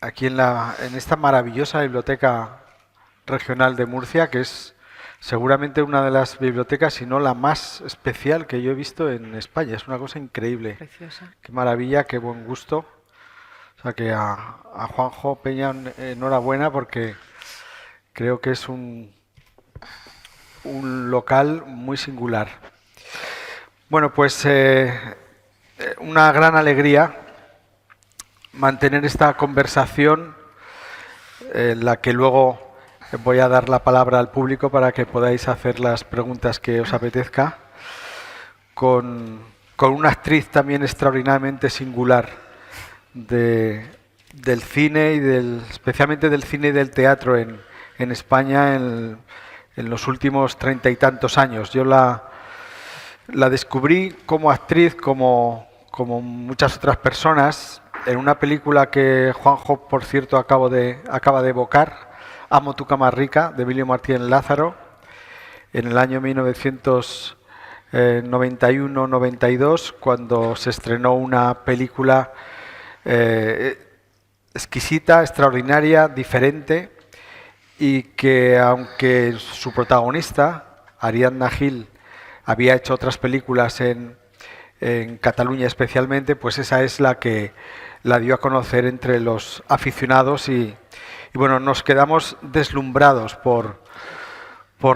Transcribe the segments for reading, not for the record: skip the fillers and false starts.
aquí en esta maravillosa biblioteca regional de Murcia, que es seguramente una de las bibliotecas, si no la más especial que yo he visto en España. Es una cosa increíble. Preciosa. Qué maravilla, qué buen gusto. O sea que a Juanjo Peña enhorabuena porque creo que es un local muy singular. Bueno, pues una gran alegría mantener esta conversación en la que luego voy a dar la palabra al público para que podáis hacer las preguntas que os apetezca, con una actriz también extraordinariamente singular del cine especialmente del cine y del teatro en España en los últimos 30 y tantos años. Yo la descubrí como actriz, como muchas otras personas, en una película que Juanjo, por cierto, acaba de evocar, Amo tu cama rica, de Emilio Martínez Lázaro, en el año 1991-92, cuando se estrenó una película exquisita, extraordinaria, diferente, y que aunque su protagonista, Ariadna Gil, había hecho otras películas en Cataluña especialmente, pues esa es la que la dio a conocer entre los aficionados y bueno, nos quedamos deslumbrados por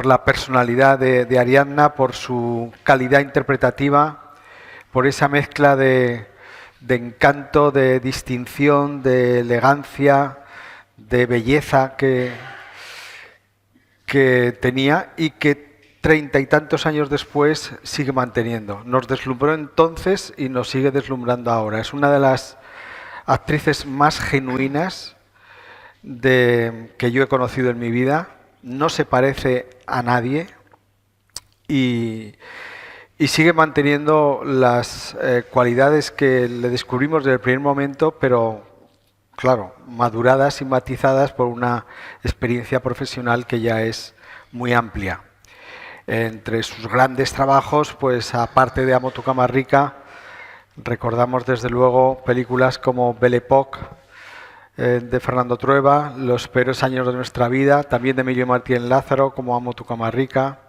la personalidad de Ariadna, por su calidad interpretativa, por esa mezcla de encanto, de distinción, de elegancia, de belleza que tenía y que 30 y tantos años después sigue manteniendo. Nos deslumbró entonces y nos sigue deslumbrando ahora. Es una de las actrices más genuinas que yo he conocido en mi vida. No se parece a nadie y sigue manteniendo las cualidades que le descubrimos desde el primer momento, pero claro, maduradas y matizadas por una experiencia profesional que ya es muy amplia. Entre sus grandes trabajos, pues aparte de Amo tu cama rica, recordamos desde luego películas como Belle Époque, de Fernando Trueba, Los peores años de nuestra vida, también de Emilio Martínez Lázaro, como Amo tu cama rica,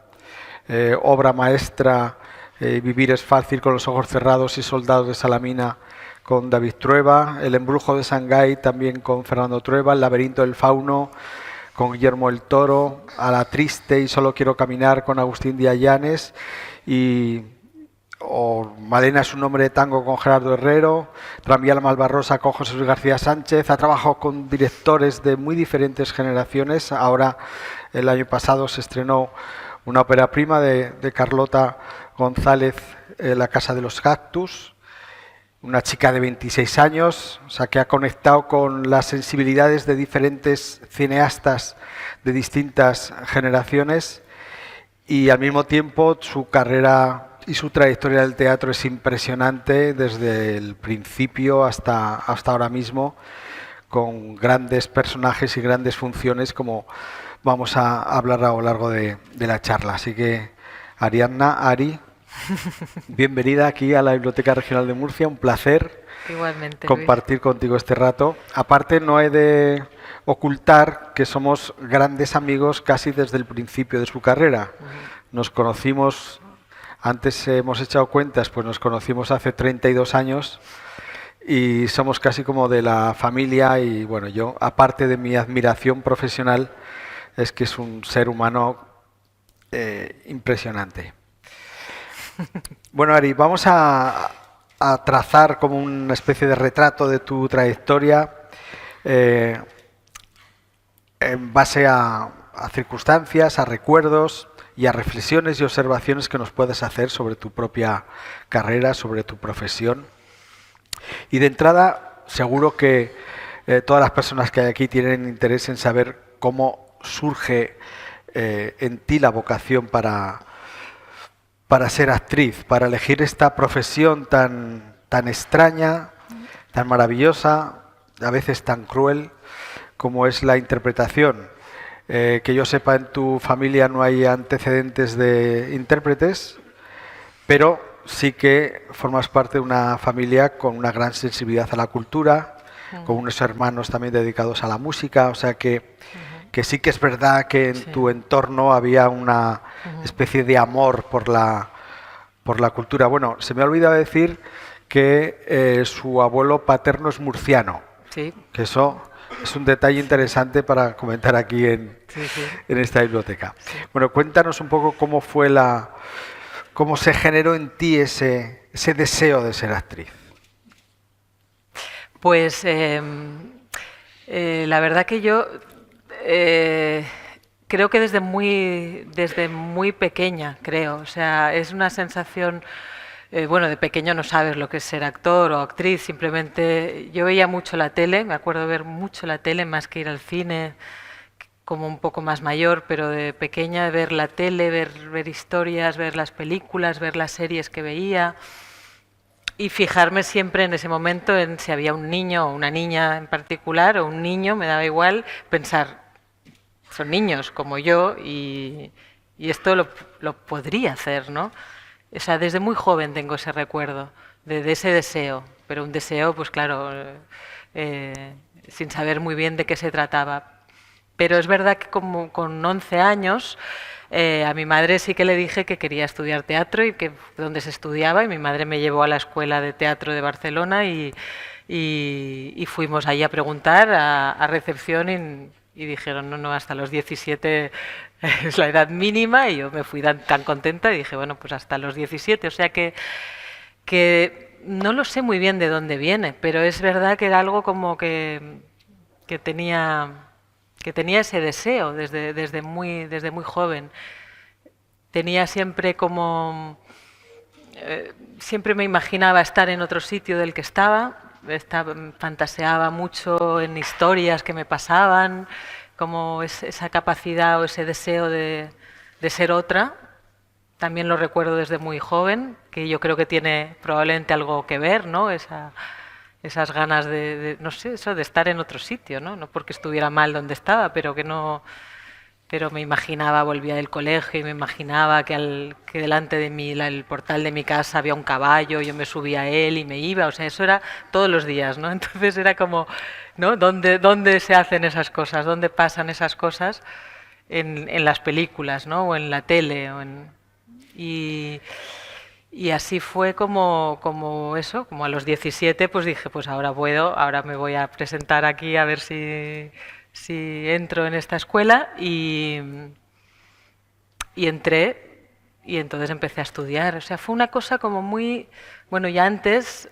obra maestra, Vivir es fácil, Con los ojos cerrados y Soldados de Salamina, con David Trueba, El embrujo de Shanghái, también con Fernando Trueba, El laberinto del fauno, con Guillermo el Toro, A la triste y Solo quiero caminar, con Agustín Díaz Llanes, o Malena es un nombre de tango, con Gerardo Herrero, Tranvía la Malvarrosa, con José Luis García Sánchez. Ha trabajado con directores de muy diferentes generaciones. Ahora, el año pasado, se estrenó una ópera prima de Carlota González, La casa de los cactus, una chica de 26 años, o sea, que ha conectado con las sensibilidades de diferentes cineastas de distintas generaciones, y al mismo tiempo su carrera y su trayectoria del teatro es impresionante desde el principio hasta ahora mismo, con grandes personajes y grandes funciones, como vamos a hablar a lo largo de la charla. Así que, Ariadna, Ari, bienvenida aquí a la Biblioteca Regional de Murcia. Un placer Igualmente, Luis. compartir contigo este rato. Aparte, no he de ocultar que somos grandes amigos casi desde el principio de su carrera. Nos conocimos, antes hemos echado cuentas, pues nos conocimos hace 32 años y somos casi como de la familia. Y bueno, yo, aparte de mi admiración profesional, es que es un ser humano impresionante. Bueno, Ari, vamos a trazar como una especie de retrato de tu trayectoria en base a circunstancias, a recuerdos y a reflexiones y observaciones que nos puedas hacer sobre tu propia carrera, sobre tu profesión. Y de entrada, seguro que todas las personas que hay aquí tienen interés en saber cómo surge en ti la vocación para ser actriz, para elegir esta profesión tan extraña, tan maravillosa, a veces tan cruel, como es la interpretación. Que yo sepa, en tu familia no hay antecedentes de intérpretes, pero sí que formas parte de una familia con una gran sensibilidad a la cultura, con unos hermanos también dedicados a la música, o sea que sí que es verdad que en tu entorno había una especie de amor por la cultura. Bueno, se me ha olvidado decir que su abuelo paterno es murciano, Sí, que eso es un detalle interesante para comentar aquí en esta biblioteca. sí. Bueno, cuéntanos un poco cómo se generó en ti ese deseo de ser actriz. Pues la verdad que yo creo que desde muy pequeña, creo. O sea, es una sensación, bueno, de pequeño no sabes lo que es ser actor o actriz, simplemente yo veía mucho la tele, me acuerdo de ver mucho la tele más que ir al cine, como un poco más mayor, pero de pequeña ver la tele, ver historias, ver las películas, ver las series que veía. Y fijarme siempre en ese momento en si había un niño o una niña en particular, o un niño, me daba igual, pensar, son niños como yo y esto lo podría hacer, ¿no? O sea, desde muy joven tengo ese recuerdo de ese deseo, pero un deseo, pues claro, sin saber muy bien de qué se trataba. Pero es verdad que como con 11 años a mi madre sí que le dije que quería estudiar teatro y que donde se estudiaba, y mi madre me llevó a la Escuela de Teatro de Barcelona y fuimos ahí a preguntar a recepción y dijeron, no, no, hasta los 17 es la edad mínima, y yo me fui tan contenta y dije, bueno, pues hasta los 17, o sea que no lo sé muy bien de dónde viene, pero es verdad que era algo como que tenía ese deseo desde muy joven. Tenía siempre como... siempre me imaginaba estar en otro sitio del que fantaseaba mucho en historias que me pasaban, como esa capacidad o ese deseo de ser otra. También lo recuerdo desde muy joven, que yo creo que tiene probablemente algo que ver, ¿no? Esas ganas no sé, eso de estar en otro sitio, ¿no? No porque estuviera mal donde estaba, pero que no, pero me imaginaba, volvía del colegio y me imaginaba que delante de mí, el portal de mi casa, había un caballo, yo me subía a él y me iba, o sea, eso era todos los días, ¿no? Entonces era como, ¿no? ¿Dónde se hacen esas cosas? ¿Dónde pasan esas cosas? En las películas, ¿no? O en la tele, y, y así fue como eso, como a los 17 pues dije, pues ahora puedo, ahora me voy a presentar aquí a ver si entro en esta escuela y entré y entonces empecé a estudiar. O sea, fue una cosa como muy... Bueno, ya antes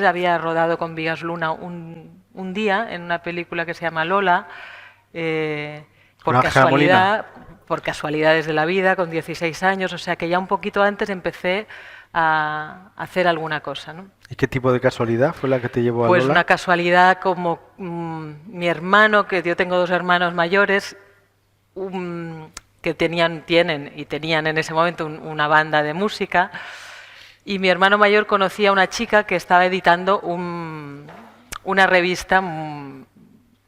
había rodado con Vigas Luna un día en una película que se llama Lola, Con Ángela Molina. por casualidades de la vida, con 16 años, o sea que ya un poquito antes empecé a hacer alguna cosa, ¿no? ¿Y qué tipo de casualidad fue la que te llevó a Pues Lola? una casualidad como mi hermano, que yo tengo dos hermanos mayores, que tenían en ese momento una banda de música, y mi hermano mayor conocía a una chica que estaba editando una revista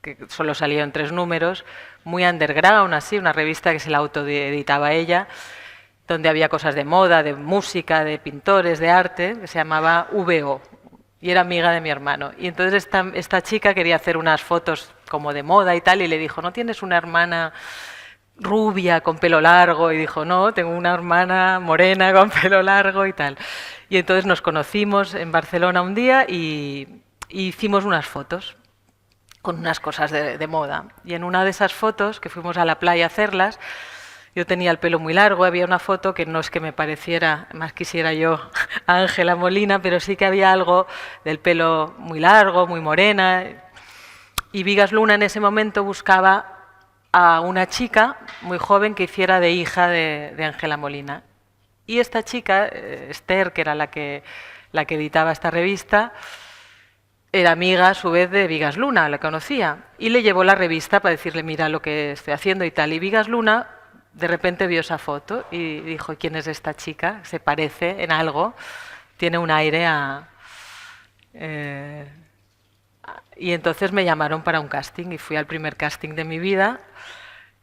que solo salía en 3 números, muy underground, así, una revista que se la autoeditaba ella, donde había cosas de moda, de música, de pintores, de arte, que se llamaba VO, y era amiga de mi hermano. Y entonces esta chica quería hacer unas fotos como de moda y tal, y le dijo, ¿no tienes una hermana rubia con pelo largo? Y dijo, no, tengo una hermana morena con pelo largo y tal. Y entonces nos conocimos en Barcelona un día y hicimos unas fotos con unas cosas de moda. Y en una de esas fotos, que fuimos a la playa a hacerlas, yo tenía el pelo muy largo, había una foto que no es que me pareciera, más quisiera yo, a Ángela Molina, pero sí que había algo del pelo muy largo, muy morena. Y Vigas Luna en ese momento buscaba a una chica muy joven que hiciera de hija de Ángela Molina. Y esta chica, Esther, que era la que editaba esta revista, era amiga a su vez de Vigas Luna, la conocía, y le llevó la revista para decirle, mira lo que estoy haciendo y tal. Y Vigas Luna de repente vio esa foto y dijo, ¿quién es esta chica? Se parece en algo, tiene un aire a... y entonces me llamaron para un casting y fui al primer casting de mi vida,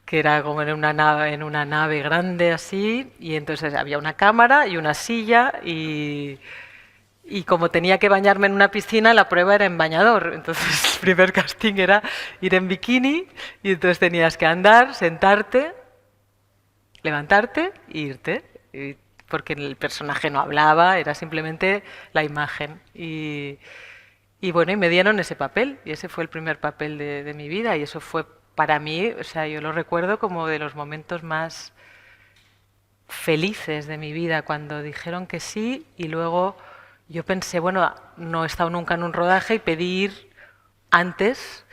que era como en una nave grande así, y entonces había una cámara y una silla Y como tenía que bañarme en una piscina, la prueba era en bañador. Entonces el primer casting era ir en bikini y entonces tenías que andar, sentarte, levantarte e irte. Porque el personaje no hablaba, era simplemente la imagen. Y bueno, y me dieron ese papel, y ese fue el primer papel de mi vida, y eso fue para mí, o sea, yo lo recuerdo como de los momentos más felices de mi vida, cuando dijeron que sí, y luego yo pensé, bueno, no he estado nunca en un rodaje y pedí ir antes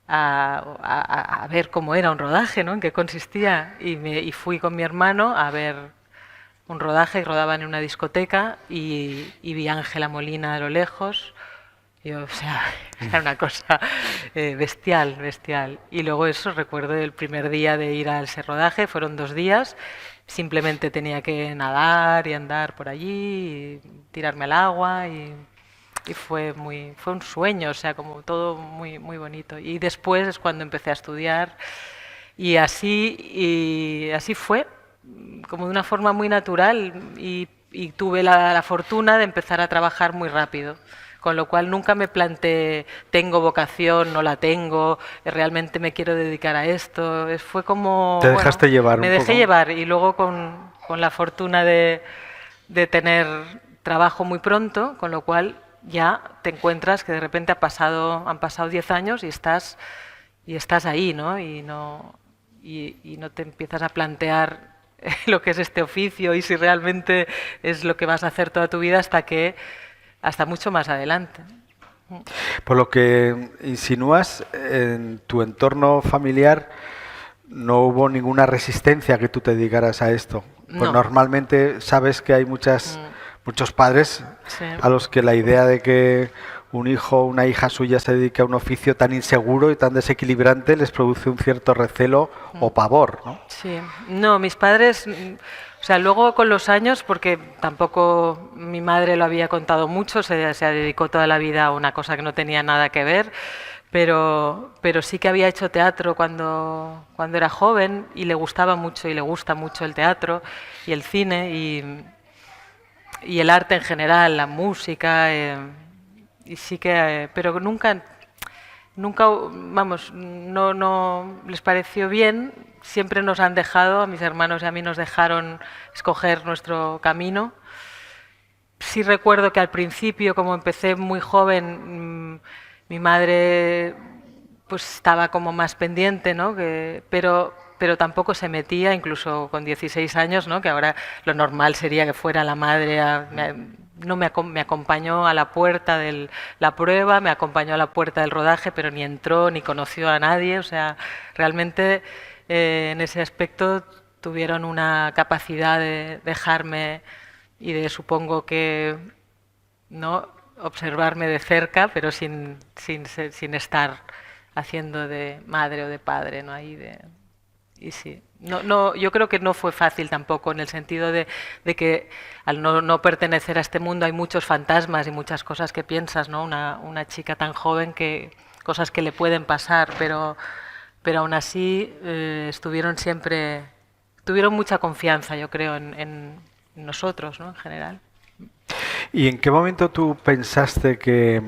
a ver cómo era un rodaje, ¿no? En qué consistía, y fui con mi hermano a ver un rodaje, y rodaban en una discoteca, y vi a Ángela Molina a lo lejos. O sea, era una cosa bestial, bestial. Y luego eso, recuerdo el primer día de ir a ese rodaje, fueron 2 días, simplemente tenía que nadar y andar por allí, y tirarme al agua, y fue un sueño, o sea, como todo muy, muy bonito. Y después es cuando empecé a estudiar, y así fue, como de una forma muy natural, y tuve la fortuna de empezar a trabajar muy rápido. Con lo cual nunca me planteé, tengo vocación, no la tengo, realmente me quiero dedicar a esto. Fue como... Te dejaste llevar me un dejé poco. llevar, y luego con la fortuna de tener trabajo muy pronto, con lo cual ya te encuentras que de repente han pasado 10 años y estás ahí, ¿no? Y no te empiezas a plantear lo que es este oficio y si realmente es lo que vas a hacer toda tu vida hasta mucho más adelante. Por lo que insinúas, en tu entorno familiar no hubo ninguna resistencia que tú te dedicaras a esto. Pues No. normalmente sabes que hay muchos padres Sí. a los que la idea de que un hijo o una hija suya se dedique a un oficio tan inseguro y tan desequilibrante les produce un cierto recelo o pavor, ¿no? Sí, no, mis padres, o sea, luego con los años, porque tampoco mi madre lo había contado mucho, se dedicó toda la vida a una cosa que no tenía nada que ver, pero sí que había hecho teatro cuando era joven, y le gustaba mucho y le gusta mucho el teatro y el cine y el arte en general, la música, y sí que, pero nunca, vamos, no les pareció bien. Siempre nos han dejado, a mis hermanos y a mí nos dejaron escoger nuestro camino. Sí recuerdo que al principio, como empecé muy joven, mi madre pues estaba como más pendiente, ¿no? Pero tampoco se metía, incluso con 16 años, ¿no? Que ahora lo normal sería que fuera la madre no me acompañó a la puerta de la prueba, me acompañó a la puerta del rodaje, pero ni entró ni conoció a nadie. O sea, realmente en ese aspecto tuvieron una capacidad de dejarme y de, supongo que, no observarme de cerca, pero sin estar haciendo de madre o de padre, ¿no? Y sí, yo creo que no fue fácil tampoco, en el sentido de que al no pertenecer a este mundo hay muchos fantasmas y muchas cosas que piensas, ¿no? Una chica tan joven, cosas que le pueden pasar, pero aún así tuvieron mucha confianza, yo creo, en nosotros, ¿no? En general. ¿Y en qué momento tú pensaste que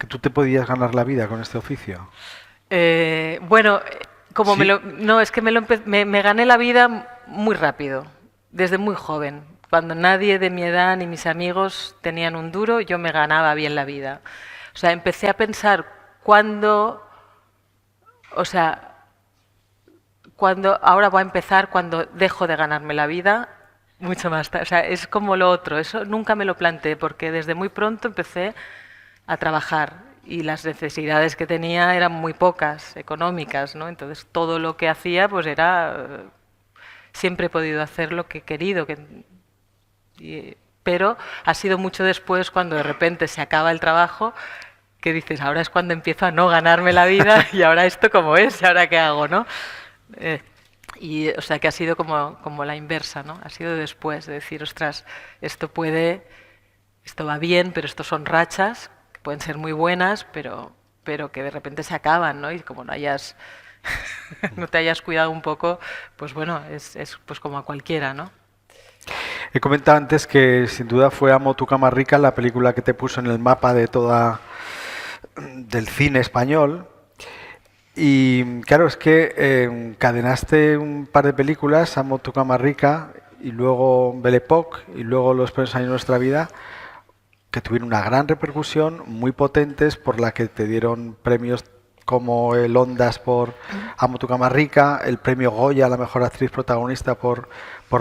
tú te podías ganar la vida con este oficio? Bueno, como Sí. no, es que me gané la vida muy rápido, desde muy joven. Cuando nadie de mi edad ni mis amigos tenían un duro, yo me ganaba bien la vida. O sea, empecé a pensar ahora va a empezar cuando dejo de ganarme la vida, mucho más tarde. O sea, es como lo otro, eso nunca me lo planteé, porque desde muy pronto empecé a trabajar y las necesidades que tenía eran muy pocas, económicas, ¿no? Entonces todo lo que hacía pues siempre he podido hacer lo que he querido, pero ha sido mucho después, cuando de repente se acaba el trabajo, que dices, ahora es cuando empiezo a no ganarme la vida y ahora esto cómo es, ahora qué hago, ¿no? O sea, que ha sido como la inversa, ¿no? Ha sido después de decir, ostras, esto va bien, pero esto son rachas que pueden ser muy buenas, pero que de repente se acaban, ¿no? Y como no te hayas cuidado un poco, pues bueno, es pues como a cualquiera, ¿no? He comentado antes que sin duda fue Amo tu cama rica la película que te puso en el mapa de toda del cine español. Y claro, es que encadenaste un par de películas, Amo tu cama rica y luego Belle Époque y luego Los peores años de nuestra vida, que tuvieron una gran repercusión, muy potentes, por la que te dieron premios como el Ondas por Amo tu cama rica, el premio Goya a la mejor actriz protagonista por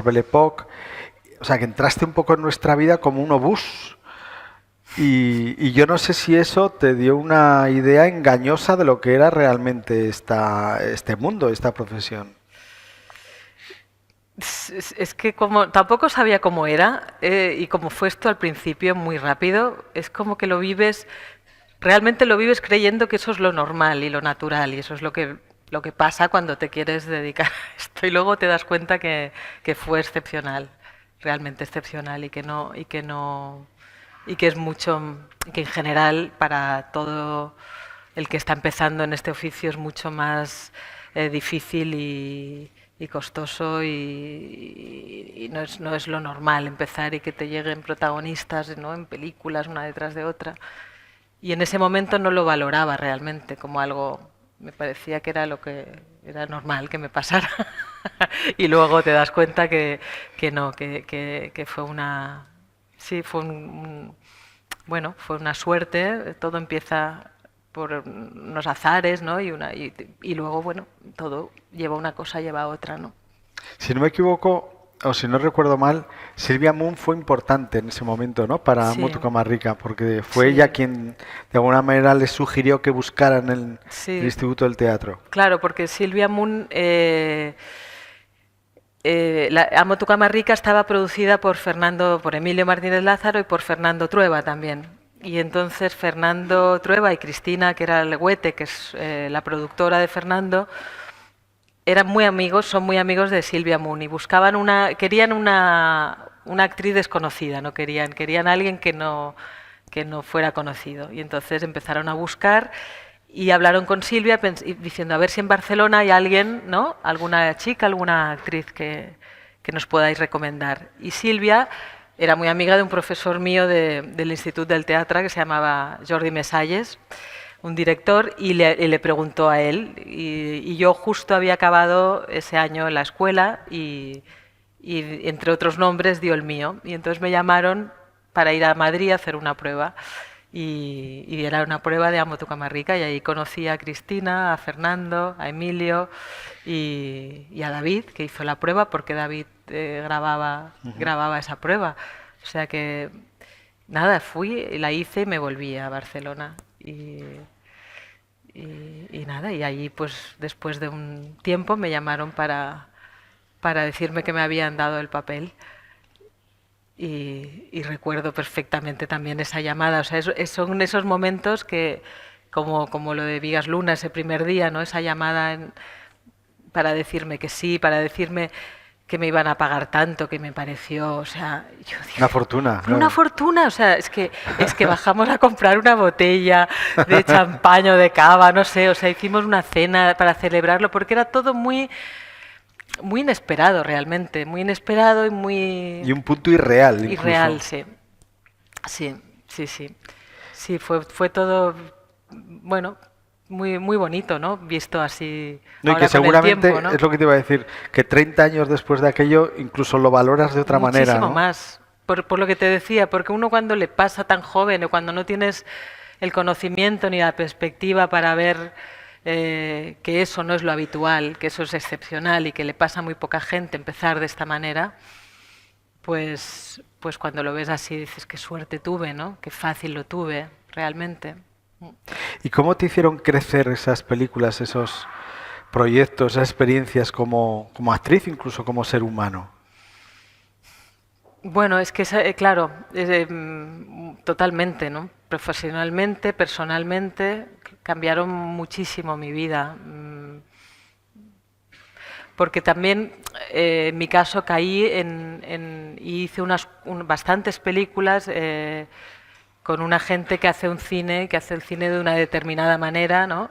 Belle Époque. O sea, que entraste un poco en nuestra vida como un obús. Y yo no sé si eso te dio una idea engañosa de lo que era realmente este mundo, esta profesión. Es que como tampoco sabía cómo era y como fue esto al principio muy rápido, es como que lo vives, realmente lo vives creyendo que eso es lo normal y lo natural y eso es lo que pasa cuando te quieres dedicar a esto y luego te das cuenta que fue excepcional, realmente excepcional y que es mucho, que en general para todo el que está empezando en este oficio es mucho más difícil y costoso y no es lo normal empezar y que te lleguen protagonistas, ¿no?, en películas una detrás de otra. Y en ese momento no lo valoraba realmente como algo, me parecía que era lo que era normal que me pasara. Y luego te das cuenta que no, que fue una... Sí, fue bueno, fue una suerte, todo empieza por unos azares, ¿no? Y luego, bueno, todo lleva una cosa, lleva otra, ¿no? Si no me equivoco, o si no recuerdo mal, Silvia Moon fue importante en ese momento, ¿no? Para Amo Sí, tu cama rica, porque fue sí, ella quien de alguna manera les sugirió que buscaran el sí. Instituto del Teatro. Claro, porque Silvia Moon... Amo tu cama rica estaba producida por Emilio Martínez Lázaro y por Fernando Trueba también. Y entonces Fernando Trueba y Cristina, que era el Legüete, que es la productora de Fernando, eran muy amigos, son muy amigos de Silvia Moon y buscaban querían una actriz desconocida, no querían a alguien que no fuera conocido. Y entonces empezaron a buscar y hablaron con Silvia diciendo a ver si en Barcelona hay alguien, ¿no?, alguna chica, alguna actriz que nos podáis recomendar. Y Silvia era muy amiga de un profesor mío del Instituto del Teatre que se llamaba Jordi Mesalles, un director, y le preguntó a él. Y yo justo había acabado ese año en la escuela y entre otros nombres dio el mío. Y entonces me llamaron para ir a Madrid a hacer una prueba. Y era una prueba de Amo tu cama rica y ahí conocí a Cristina, a Fernando, a Emilio y a David, que hizo la prueba porque David grababa esa prueba. O sea que nada, fui, la hice y me volví a Barcelona. Y nada, y allí pues después de un tiempo me llamaron para decirme que me habían dado el papel. Y recuerdo perfectamente también esa llamada. O sea, son esos momentos que, como lo de Vigas Luna, ese primer día, ¿no?, esa llamada para decirme que sí, para decirme que me iban a pagar tanto, que me pareció, o sea, yo dije, Una fortuna. una fortuna, o sea, es que bajamos a comprar una botella de champán o de cava, no sé, o sea, hicimos una cena para celebrarlo, porque era todo muy inesperado realmente, muy inesperado y muy... Y un punto irreal, incluso. Irreal, sí. Sí. Sí, fue todo, bueno, muy bonito, ¿no? Visto así. No, y ahora que con el seguramente, tiempo, ¿no? es lo que te iba a decir, que 30 años después de aquello incluso lo valoras de otra manera, Muchísimo ¿no? más, por lo que te decía, porque uno cuando le pasa tan joven o cuando no tienes el conocimiento ni la perspectiva para ver que eso no es lo habitual, que eso es excepcional y que le pasa a muy poca gente empezar de esta manera, pues cuando lo ves así dices qué suerte tuve, ¿no? Qué fácil lo tuve, realmente. ¿Y cómo te hicieron crecer esas películas, esos proyectos, esas experiencias como actriz, incluso como ser humano? Bueno, es que, claro, totalmente, ¿no? Profesionalmente, personalmente, cambiaron muchísimo mi vida. Porque también, en mi caso, caí y hice bastantes películas con una gente que hace el cine de una determinada manera, ¿no?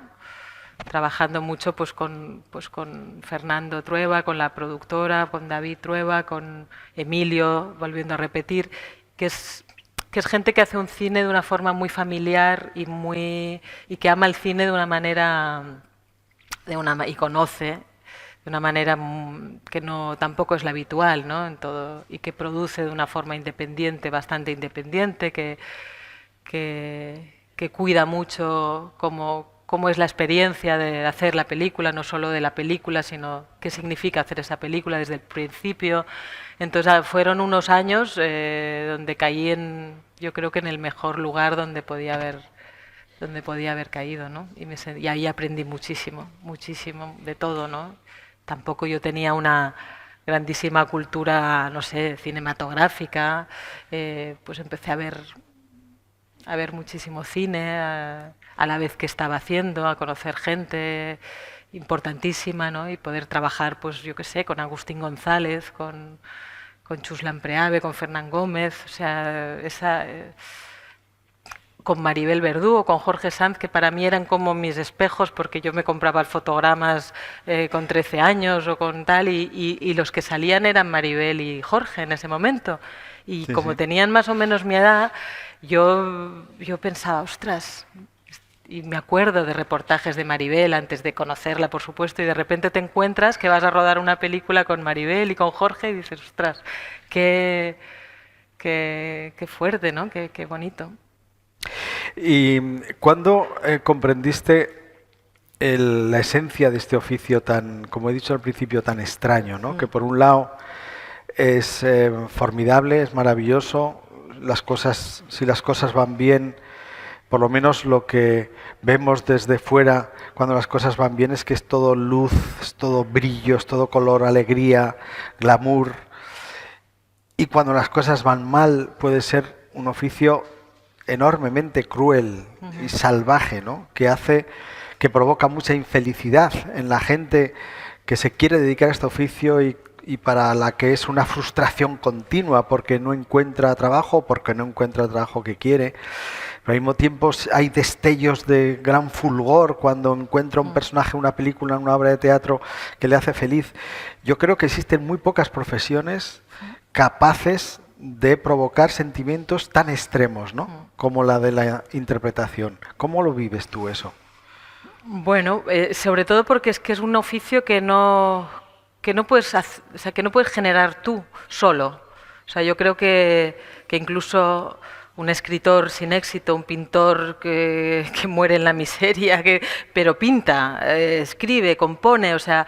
trabajando mucho pues con Fernando Trueba, con la productora, con David Trueba, con Emilio, volviendo a repetir, que es gente que hace un cine de una forma muy familiar y que ama el cine de una manera y conoce de una manera que no tampoco es la habitual, ¿no? En todo, y que produce de una forma independiente, bastante independiente, que cuida mucho cómo es la experiencia de hacer la película, no solo de la película, sino qué significa hacer esa película desde el principio. Entonces fueron unos años donde caí yo creo que en el mejor lugar donde podía haber caído, ¿no? Y ahí aprendí muchísimo, muchísimo de todo, ¿no? Tampoco yo tenía una grandísima cultura, no sé, cinematográfica, pues empecé a ver muchísimo cine a la vez que estaba haciendo, a conocer gente importantísima, ¿no? Y poder trabajar, pues yo qué sé, con Agustín González, con Chuslan Preave, con Fernán Gómez, o sea, con Maribel Verdú o con Jorge Sanz, que para mí eran como mis espejos, porque yo me compraba fotogramas con 13 años o con tal, y los que salían eran Maribel y Jorge en ese momento. Y Sí, como sí. tenían más o menos mi edad, yo pensaba, ostras, y me acuerdo de reportajes de Maribel antes de conocerla, por supuesto, y de repente te encuentras que vas a rodar una película con Maribel y con Jorge y dices, ostras, qué fuerte, ¿no? Qué bonito. ¿Y cuándo comprendiste la esencia de este oficio tan, como he dicho al principio, tan extraño, ¿no? Que por un lado es formidable, es maravilloso, si las cosas van bien, por lo menos lo que vemos desde fuera cuando las cosas van bien es que es todo luz, es todo brillo, es todo color, alegría, glamour. Y cuando las cosas van mal puede ser un oficio enormemente cruel y salvaje, ¿no? Que provoca mucha infelicidad en la gente que se quiere dedicar a este oficio y para la que es una frustración continua porque no encuentra trabajo, porque no encuentra el trabajo que quiere. Pero al mismo tiempo hay destellos de gran fulgor cuando encuentra un personaje en una película, en una obra de teatro que le hace feliz. Yo creo que existen muy pocas profesiones capaces de provocar sentimientos tan extremos, ¿no? Como la de la interpretación. ¿Cómo lo vives tú eso? Bueno, sobre todo porque es un oficio que no puedes o sea, que no puedes generar tú solo. O sea, yo creo que incluso un escritor sin éxito, un pintor que muere en la miseria, pero pinta, escribe, compone, o sea,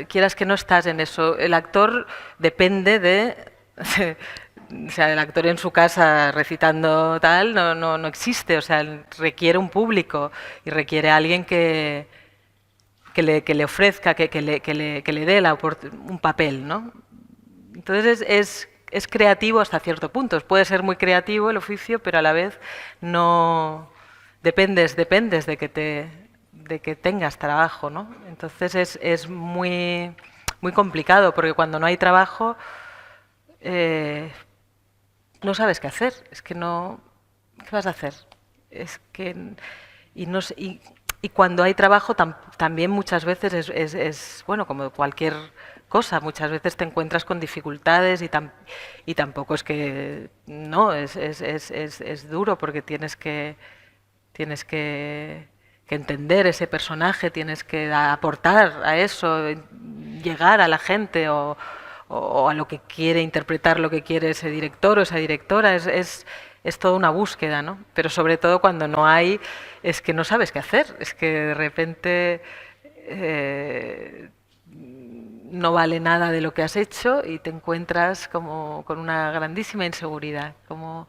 quieras que no estás en eso. El actor depende de o sea, el actor en su casa recitando tal no existe, o sea, requiere un público y requiere a alguien que le ofrezca, que le dé un papel, ¿no? Entonces es creativo hasta cierto punto. Puede ser muy creativo el oficio, pero a la vez no dependes de que tengas trabajo, ¿no? Entonces es muy complicado, porque cuando no hay trabajo no sabes qué hacer. Es que no, ¿qué vas a hacer? Es que y cuando hay trabajo también muchas veces es bueno, como cualquier cosa, muchas veces te encuentras con dificultades y tampoco es que no, es duro, porque tienes que entender ese personaje, tienes que aportar a eso, llegar a la gente o a lo que quiere interpretar, lo que quiere ese director o esa directora. Es toda una búsqueda, ¿no? Pero sobre todo cuando no hay, es que no sabes qué hacer, es que de repente no vale nada de lo que has hecho y te encuentras como con una grandísima inseguridad, como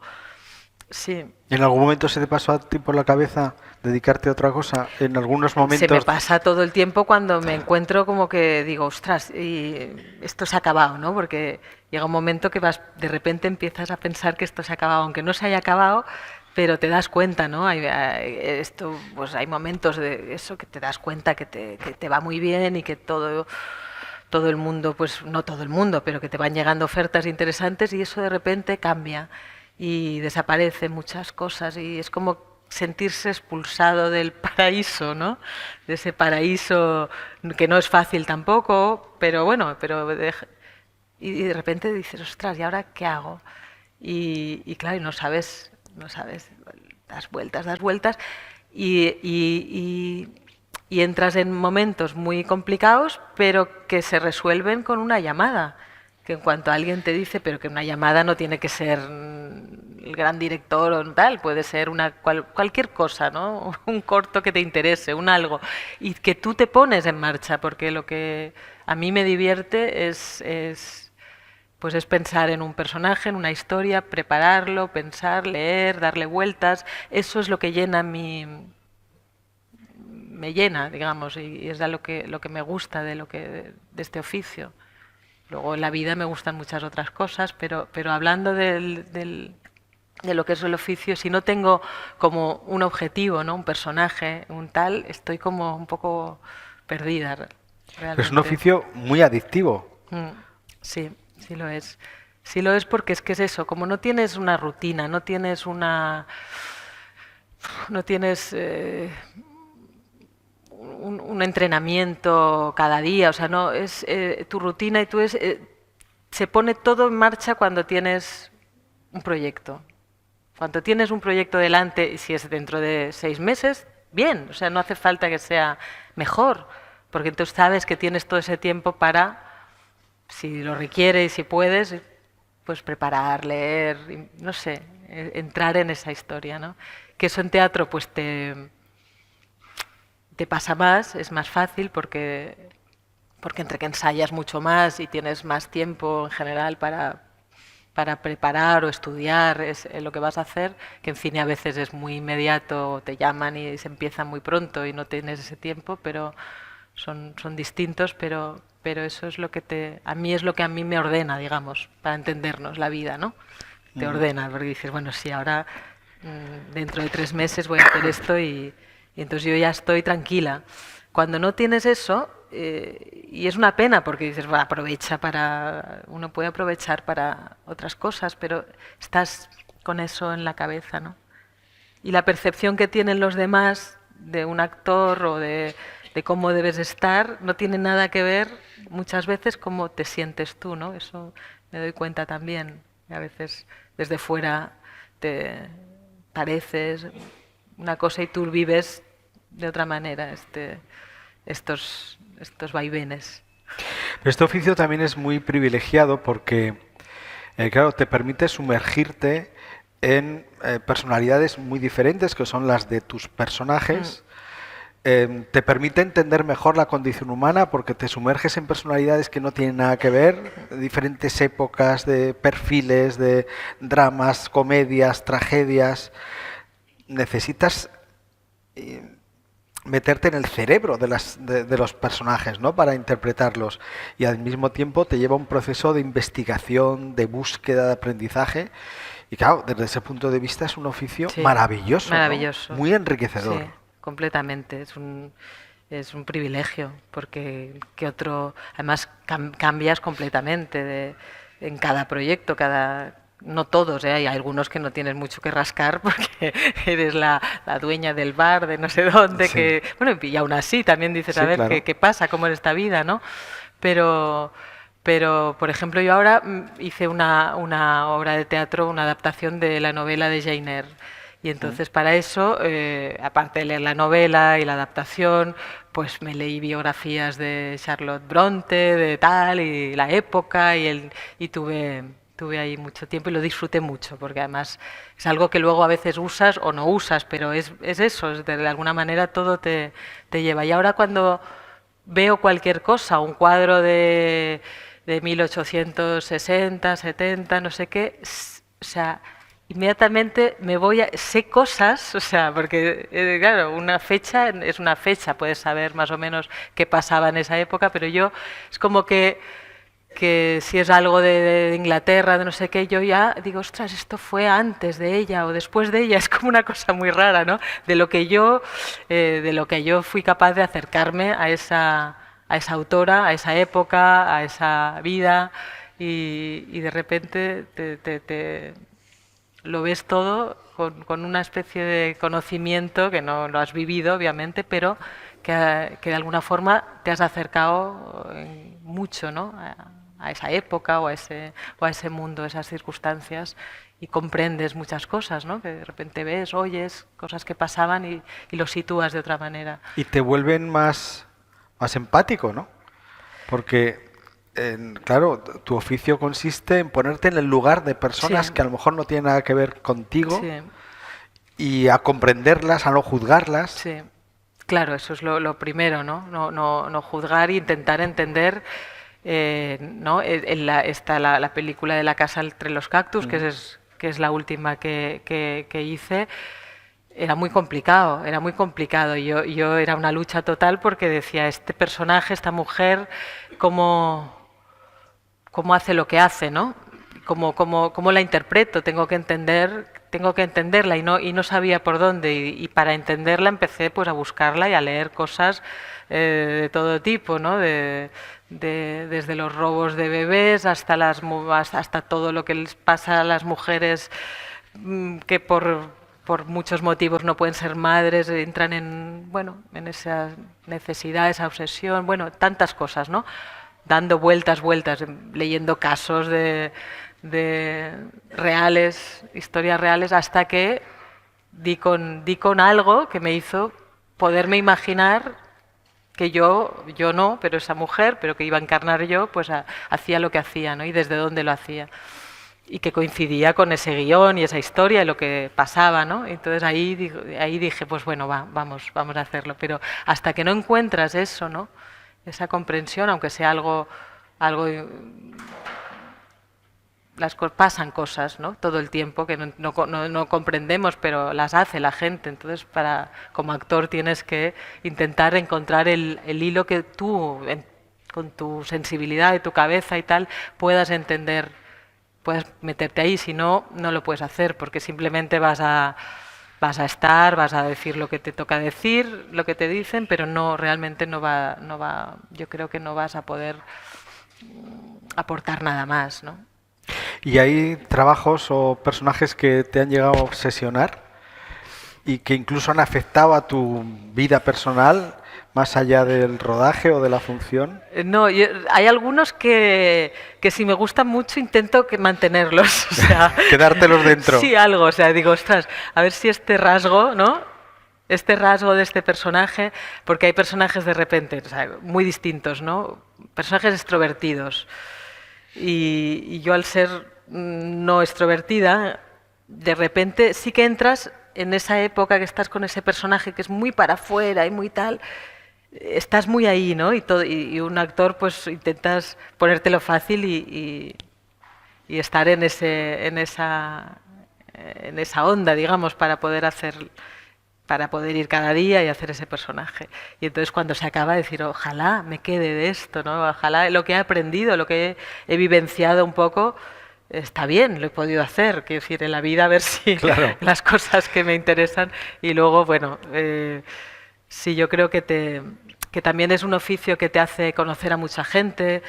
sí. ¿En algún momento se te pasó a ti por la cabeza dedicarte a otra cosa? En algunos momentos... Se me pasa todo el tiempo cuando me encuentro como que digo, ostras, y esto se ha acabado, ¿no? Porque llega un momento que de repente empiezas a pensar que esto se ha acabado, aunque no se haya acabado, pero te das cuenta, ¿no? Pues hay momentos de eso que te das cuenta que te va muy bien y que todo el mundo, pues no todo el mundo, pero que te van llegando ofertas interesantes y eso de repente cambia y desaparecen muchas cosas y es como sentirse expulsado del paraíso, ¿no? De ese paraíso que no es fácil tampoco, pero bueno, y de repente dices, ostras, ¿y ahora qué hago? Y claro, y no sabes, das vueltas, y entras en momentos muy complicados, pero que se resuelven con una llamada. Que en cuanto alguien te dice, pero que una llamada no tiene que ser el gran director o tal, puede ser cualquier cosa, ¿no? Un corto que te interese, un algo, y que tú te pones en marcha, porque lo que a mí me divierte pues es pensar en un personaje, en una historia, prepararlo, pensar, leer, darle vueltas. Eso es lo que me llena, digamos, y es lo que me gusta de este oficio. Luego en la vida me gustan muchas otras cosas, pero hablando de lo que es el oficio, si no tengo como un objetivo, ¿no? Un personaje, un tal, estoy como un poco perdida. Realmente. Es un oficio muy adictivo. Sí, sí lo es. Sí lo es porque es que es eso, como no tienes una rutina, no tienes un entrenamiento cada día, o sea, no es tu rutina y se pone todo en marcha cuando tienes un proyecto. Cuando tienes un proyecto delante, y si es dentro de 6 meses, bien, o sea, no hace falta que sea mejor, porque entonces sabes que tienes todo ese tiempo para, si lo requiere y si puedes, pues preparar, leer, no sé, entrar en esa historia, ¿no? Que eso en teatro pues te pasa más, es más fácil porque entre que ensayas mucho más y tienes más tiempo en general para preparar o estudiar lo que vas a hacer, que en cine a veces es muy inmediato, te llaman y se empieza muy pronto y no tienes ese tiempo, pero son distintos, pero eso es lo que a mí es lo que a mí me ordena, digamos, para entendernos la vida, ¿no? Te ordena, porque dices, bueno, sí, ahora dentro de 3 meses voy a hacer esto y entonces yo ya estoy tranquila. Cuando no tienes eso, y es una pena porque dices, va, uno puede aprovechar para otras cosas, pero estás con eso en la cabeza, ¿no? Y la percepción que tienen los demás de un actor o de cómo debes estar no tiene nada que ver muchas veces cómo te sientes tú, ¿no? Eso me doy cuenta también. A veces desde fuera te pareces una cosa y tú vives de otra manera estos vaivenes. Pero este oficio también es muy privilegiado porque, claro, te permite sumergirte en personalidades muy diferentes, que son las de tus personajes. Te permite entender mejor la condición humana porque te sumerges en personalidades que no tienen nada que ver, diferentes épocas, de perfiles, de dramas, comedias, tragedias. Necesitas meterte en el cerebro de los personajes, ¿no? Para interpretarlos, y al mismo tiempo te lleva un proceso de investigación, de búsqueda, de aprendizaje, y claro, desde ese punto de vista es un oficio maravilloso, maravilloso, ¿no? Muy enriquecedor. Sí, completamente, es un privilegio, porque además cambias completamente en cada proyecto, no todos, hay algunos que no tienes mucho que rascar porque eres la dueña del bar de no sé dónde, sí. Bueno, y aún así también dices, sí, a ver, claro, ¿qué pasa? ¿Cómo es esta vida? ¿No? Pero, por ejemplo, yo ahora hice una obra de teatro, una adaptación de la novela de Jane Eyre. Y entonces para eso, aparte de leer la novela y la adaptación, pues me leí biografías de Charlotte Bronte, de tal, y la época, y tuve ahí mucho tiempo y lo disfruté mucho, porque además es algo que luego a veces usas o no usas, pero es eso, de alguna manera todo te lleva. Y ahora cuando veo cualquier cosa, un cuadro de 1860, 70, no sé qué, o sea, inmediatamente sé cosas, o sea, porque claro, una fecha es una fecha, puedes saber más o menos qué pasaba en esa época, pero yo es como que si es algo de Inglaterra, de no sé qué, yo ya digo, ostras, esto fue antes de ella o después de ella, es como una cosa muy rara, ¿no? De lo que yo fui capaz de acercarme a esa autora, a esa época, a esa vida, y de repente te lo ves todo con una especie de conocimiento que no lo has vivido, obviamente, pero que de alguna forma te has acercado mucho, ¿no? A esa época o a ese mundo, esas circunstancias, y comprendes muchas cosas, ¿no? Que de repente ves, oyes cosas que pasaban y lo sitúas de otra manera. Y te vuelven más empático, ¿no? Porque, claro, tu oficio consiste en ponerte en el lugar de personas que a lo mejor no tienen nada que ver contigo y a comprenderlas, a no juzgarlas. Sí, claro, eso es lo primero, ¿no? No juzgar e intentar entender. ¿No? Está la película de La casa entre los cactus, que es la última que hice. Era muy complicado. Yo era una lucha total porque decía, este personaje, esta mujer, ¿cómo hace lo que hace, ¿no? ¿Cómo la interpreto? Tengo que entenderla y no sabía por dónde. Y para entenderla empecé pues a buscarla y a leer cosas de todo tipo, ¿no? Desde los robos de bebés hasta todo lo que les pasa a las mujeres que por muchos motivos no pueden ser madres, entran en esa necesidad, esa obsesión, tantas cosas, ¿no? Dando vueltas, leyendo casos de reales, historias reales, hasta que di con algo que me hizo poderme imaginar que yo no, pero esa mujer, pero que iba a encarnar yo, pues hacía lo que hacía, ¿no? Y desde dónde lo hacía. Y que coincidía con ese guión y esa historia y lo que pasaba, ¿no? Entonces ahí dije, pues bueno, vamos a hacerlo. Pero hasta que no encuentras eso, ¿no? Esa comprensión, aunque sea algo pasan cosas, ¿no? Todo el tiempo que no comprendemos, pero las hace la gente. Entonces, como actor tienes que intentar encontrar el hilo que tú, con tu sensibilidad y tu cabeza y tal, puedas entender, puedas meterte ahí. Si no, no lo puedes hacer, porque simplemente vas a decir lo que te toca decir, lo que te dicen, pero realmente no va, yo creo que no vas a poder aportar nada más, ¿no? ¿Y hay trabajos o personajes que te han llegado a obsesionar y que incluso han afectado a tu vida personal más allá del rodaje o de la función? No, hay algunos que si me gustan mucho intento mantenerlos. O sea, quedártelos dentro. Sí, algo. O sea, digo, ostras, a ver si este rasgo, ¿no? Este rasgo de este personaje, porque hay personajes de repente, o sea, muy distintos, ¿no? Personajes extrovertidos. Y yo al ser no extrovertida, de repente sí que entras en esa época que estás con ese personaje que es muy para afuera y muy tal, estás muy ahí, ¿no? Y un actor pues intentas ponértelo fácil y estar en esa onda, digamos, para poder ir cada día y hacer ese personaje. Y entonces cuando se acaba decir, ojalá me quede de esto, ¿no? Ojalá lo que he aprendido, lo que he vivenciado un poco, está bien, lo he podido hacer. Quiero decir, en la vida a ver si las cosas que me interesan. Y luego, sí, yo creo que también es un oficio que te hace conocer a mucha gente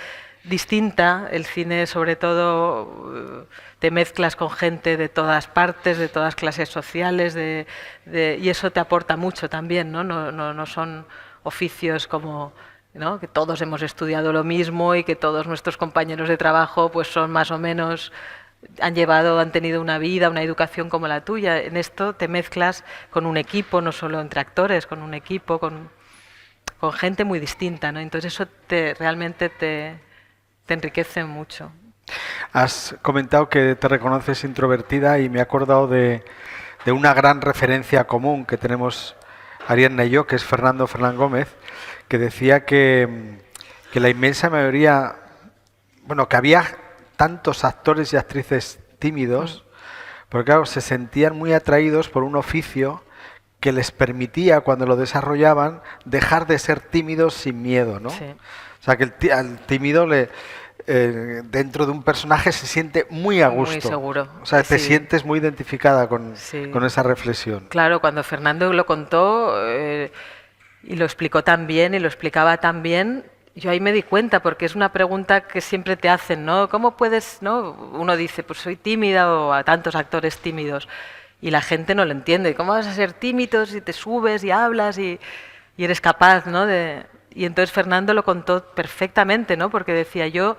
distinta. El cine, sobre todo, te mezclas con gente de todas partes, de todas clases sociales, y eso te aporta mucho también, ¿no? No son oficios como, ¿no? Que todos hemos estudiado lo mismo y que todos nuestros compañeros de trabajo pues son más o menos, han tenido una vida, una educación como la tuya. En esto te mezclas con un equipo, no solo entre actores, con un equipo, con gente muy distinta, ¿no? Entonces eso realmente te enriquece mucho. Has comentado que te reconoces introvertida y me he acordado de una gran referencia común que tenemos Ariadna y yo, que es Fernando Fernán Gómez, que decía que la inmensa mayoría, que había tantos actores y actrices tímidos, porque claro, se sentían muy atraídos por un oficio que les permitía, cuando lo desarrollaban, dejar de ser tímidos sin miedo, ¿no? Sí. O sea, que al tímido dentro de un personaje se siente muy a gusto. Muy seguro. O sea, te sientes muy identificada con esa reflexión. Claro, cuando Fernando lo contó y lo explicó tan bien y lo explicaba tan bien, yo ahí me di cuenta, porque es una pregunta que siempre te hacen, ¿no? ¿Cómo puedes, no? Uno dice, pues soy tímida, o a tantos actores tímidos. Y la gente no lo entiende. ¿Cómo vas a ser tímido si te subes y hablas y eres capaz, ¿no? Y entonces Fernando lo contó perfectamente, ¿no? Porque decía yo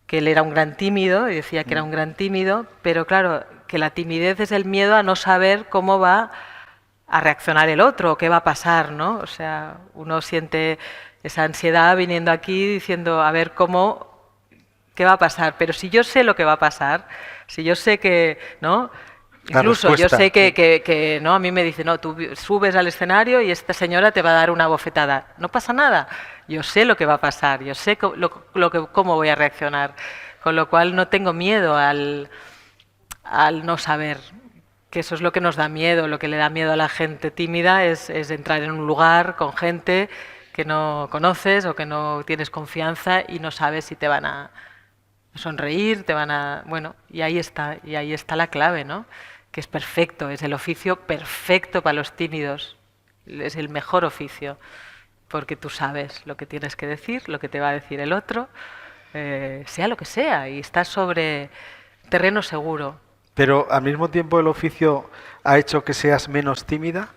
que él era un gran tímido, y decía que era un gran tímido, pero claro, que la timidez es el miedo a no saber cómo va a reaccionar el otro, o qué va a pasar, ¿no? O sea, uno siente esa ansiedad viniendo aquí diciendo, a ver qué va a pasar. Pero si yo sé lo que va a pasar, si yo sé que, ¿no? Incluso yo sé que ¿no? A mí me dice, no, tú subes al escenario y esta señora te va a dar una bofetada. No pasa nada. Yo sé lo que va a pasar, yo sé cómo voy a reaccionar. Con lo cual no tengo miedo al no saber, que eso es lo que nos da miedo. Lo que le da miedo a la gente tímida es entrar en un lugar con gente que no conoces o que no tienes confianza y no sabes si te van a sonreír, bueno, y ahí está la clave, ¿no? Que es perfecto, es el oficio perfecto para los tímidos, es el mejor oficio, porque tú sabes lo que tienes que decir, lo que te va a decir el otro, sea lo que sea, y estás sobre terreno seguro. Pero al mismo tiempo el oficio ha hecho que seas menos tímida.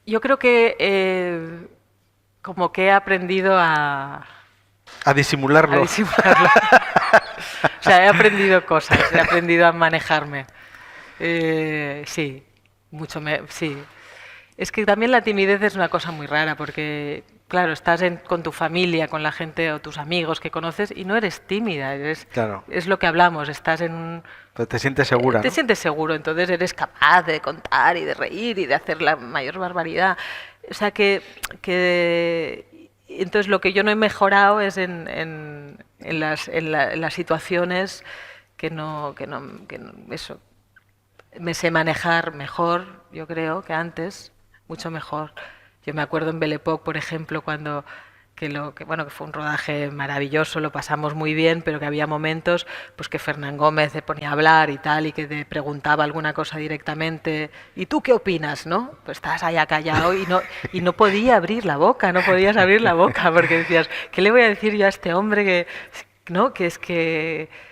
Yo creo que como que he aprendido a disimularlo. A disimularlo. O sea, he aprendido cosas, he aprendido a manejarme. Sí, sí. Es que también la timidez es una cosa muy rara porque, claro, estás con tu familia, con la gente o tus amigos que conoces y no eres tímida. Claro. Es lo que hablamos, estás en un... Pero te sientes segura, Te ¿no? sientes seguro, entonces eres capaz de contar y de reír y de hacer la mayor barbaridad. O sea entonces lo que yo no he mejorado es en las situaciones eso, me sé manejar mejor, yo creo, que antes, mucho mejor. Yo me acuerdo en Belle Époque, por ejemplo, cuando que fue un rodaje maravilloso, lo pasamos muy bien, pero que había momentos pues que Fernán Gómez se ponía a hablar y tal, y que te preguntaba alguna cosa directamente, ¿y tú qué opinas? ¿No? Pues estabas allá callado y no podía abrir la boca, no podías abrir la boca, porque decías, ¿qué le voy a decir yo a este hombre que es que...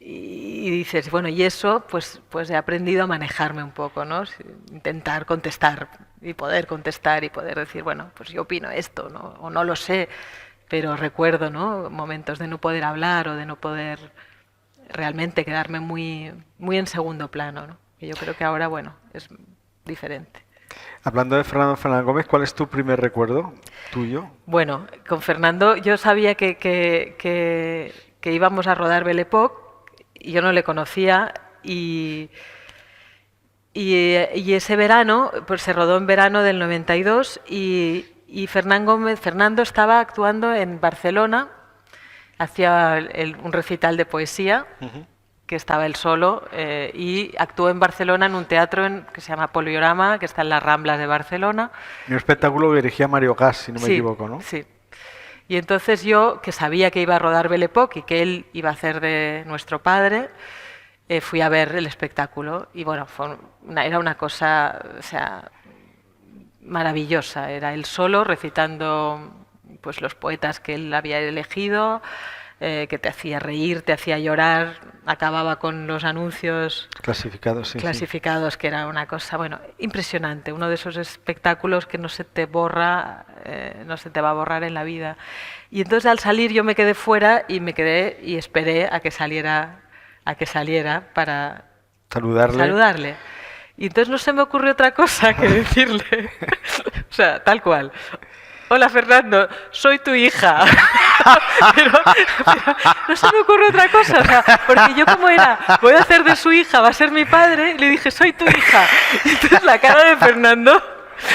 Y dices, bueno, y eso, pues he aprendido a manejarme un poco, ¿no? Intentar contestar y poder decir, bueno, pues yo opino esto, ¿no? O no lo sé, pero recuerdo, ¿no? Momentos de no poder hablar o de no poder realmente quedarme muy, muy en segundo plano, ¿no? Y yo creo que ahora, bueno, es diferente. Hablando de Fernán Gómez, ¿cuál es tu primer recuerdo tuyo? Bueno, con Fernando yo sabía que íbamos a rodar Belle Époque. Yo no le conocía y ese verano, pues se rodó en verano del 92 y Fernando estaba actuando en Barcelona, hacía un recital de poesía, que estaba él solo, y actuó en Barcelona en un teatro que se llama Poliorama, que está en las Ramblas de Barcelona. Un espectáculo que dirigía Mario Gas, si no me equivoco, ¿no? Sí. Y entonces yo, que sabía que iba a rodar Belle Époque y que él iba a hacer de nuestro padre, fui a ver el espectáculo. Y bueno, era una cosa, o sea, maravillosa. Era él solo recitando pues los poetas que él había elegido, que te hacía reír, te hacía llorar, acababa con los anuncios clasificados, que era una cosa, bueno, impresionante, uno de esos espectáculos que no se te borra, no se te va a borrar en la vida. Y entonces al salir yo me quedé fuera y esperé a que saliera para saludarle. Y entonces no se me ocurrió otra cosa que decirle, o sea, tal cual. Hola Fernando, soy tu hija. pero no se me ocurre otra cosa, o sea, porque yo como era, voy a hacer de su hija, va a ser mi padre, y le dije, soy tu hija. Y entonces la cara de Fernando,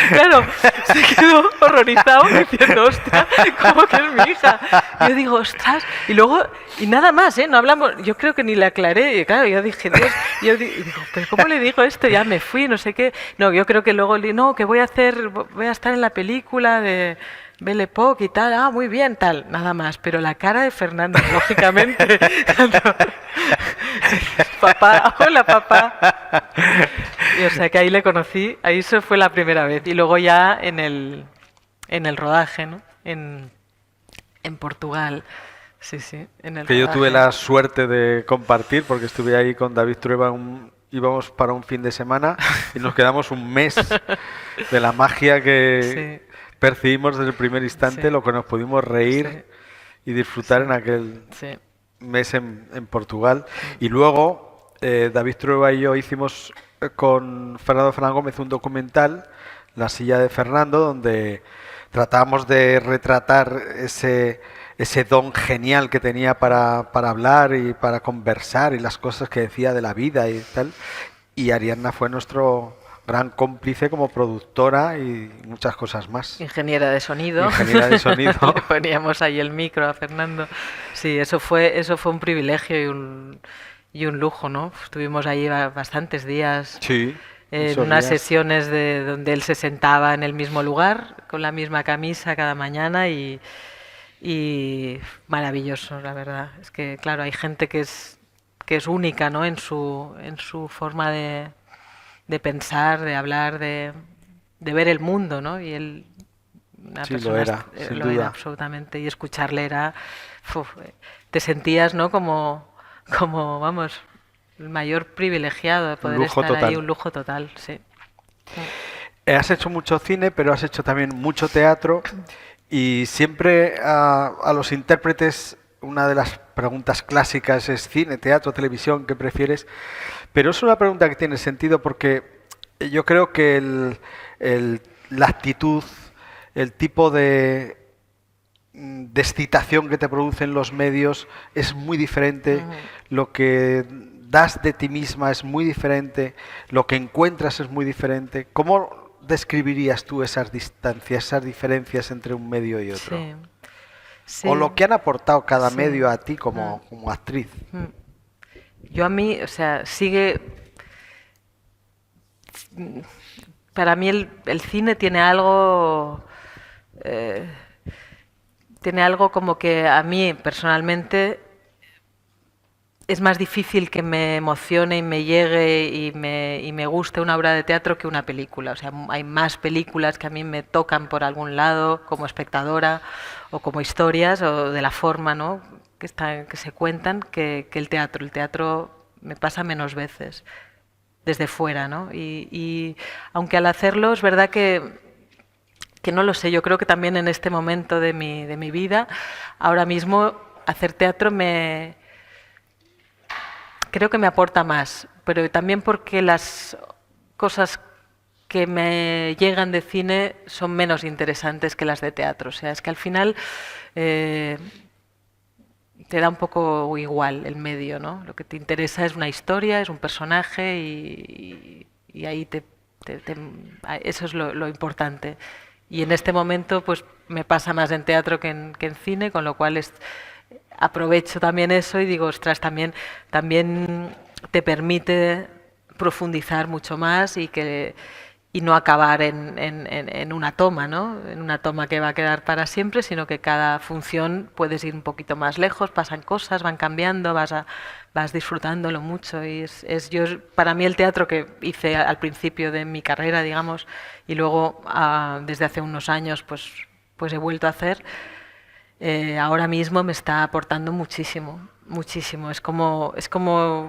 claro, se quedó horrorizado diciendo, ostras, ¿cómo que es mi hija? Y yo digo, ostras, y luego, y nada más, no hablamos, yo creo que ni le aclaré, y claro, yo dije, Dios, y digo, pero ¿cómo le digo esto? Ya me fui, no sé qué. No, yo creo que luego, no, que voy a estar en la película de Belle Époque y tal, muy bien, tal, nada más, pero la cara de Fernando, lógicamente, papá, hola papá. Y o sea que ahí le conocí, ahí eso fue la primera vez, y luego ya en el rodaje, ¿no? En Portugal. sí, sí, en el Que yo tuve rodaje. la suerte de compartir porque estuve ahí con David Trueba, íbamos para un fin de semana y nos quedamos un mes de la magia que Sí, percibimos desde el primer instante, sí, lo que nos pudimos reír sí, y disfrutar sí, en aquel sí. mes en Portugal. Mm. Y luego David Trueba y yo hicimos con Fernando Fernán Gómez un documental, La silla de Fernando, donde tratábamos de retratar ese don genial que tenía para hablar y para conversar y las cosas que decía de la vida y tal. Y Ariadna fue nuestro gran cómplice como productora y muchas cosas más. Ingeniera de sonido. Ingeniera de sonido. Le poníamos ahí el micro a Fernando. Sí, eso fue un privilegio y un lujo, ¿no? Estuvimos ahí bastantes días Sí, en esos unas días. sesiones de donde él se sentaba en el mismo lugar, con la misma camisa cada mañana y maravilloso, la verdad. Es que, claro, hay gente que es única, ¿no? En su forma de pensar, de hablar, de ver el mundo, ¿no? Y él, una Sí, lo persona, era, sin lo era duda. absolutamente, y escucharle era, te sentías, ¿no? Como, vamos, el mayor privilegiado de Un poder lujo estar ahí, total. un lujo total, sí. Has hecho mucho cine, pero has hecho también mucho teatro y siempre a los intérpretes una de las preguntas clásicas es cine, teatro, televisión, ¿qué prefieres? Pero es una pregunta que tiene sentido porque yo creo que la actitud, el tipo de excitación que te producen los medios es muy diferente, Ujú. lo que das de ti misma es muy diferente, lo que encuentras es muy diferente. ¿Cómo describirías tú esas distancias, esas diferencias entre un medio y otro? Sí, O sí, lo que han aportado cada sí. medio a ti Mm, como actriz. mm. Yo a mí, o sea, sigue. Para mí el cine eh, tiene algo como que a mí personalmente es más difícil que me emocione y me llegue y me guste una obra de teatro que una película. O sea, hay más películas que a mí me tocan por algún lado como espectadora o como historias o de la forma, ¿no? Que se cuentan que el teatro. El teatro me pasa menos veces desde fuera, ¿no? Y aunque al hacerlo es verdad que no lo sé, yo creo que también en este momento de mi vida, ahora mismo hacer teatro creo que me aporta más, pero también porque las cosas que me llegan de cine son menos interesantes que las de teatro. O sea, es que al final eh, te da un poco igual el medio, ¿no? Lo que te interesa es una historia, es un personaje y ahí eso es lo importante. Y en este momento, pues me pasa más en teatro que en cine, con lo cual aprovecho también eso y digo, ostras, también te permite profundizar mucho más y no acabar en una toma, ¿no? En una toma que va a quedar para siempre, sino que cada función puedes ir un poquito más lejos, pasan cosas, van cambiando, vas disfrutándolo mucho. Y para mí el teatro que hice al principio de mi carrera, digamos, y luego desde hace unos años pues he vuelto a hacer, ahora mismo me está aportando muchísimo, muchísimo. Es como,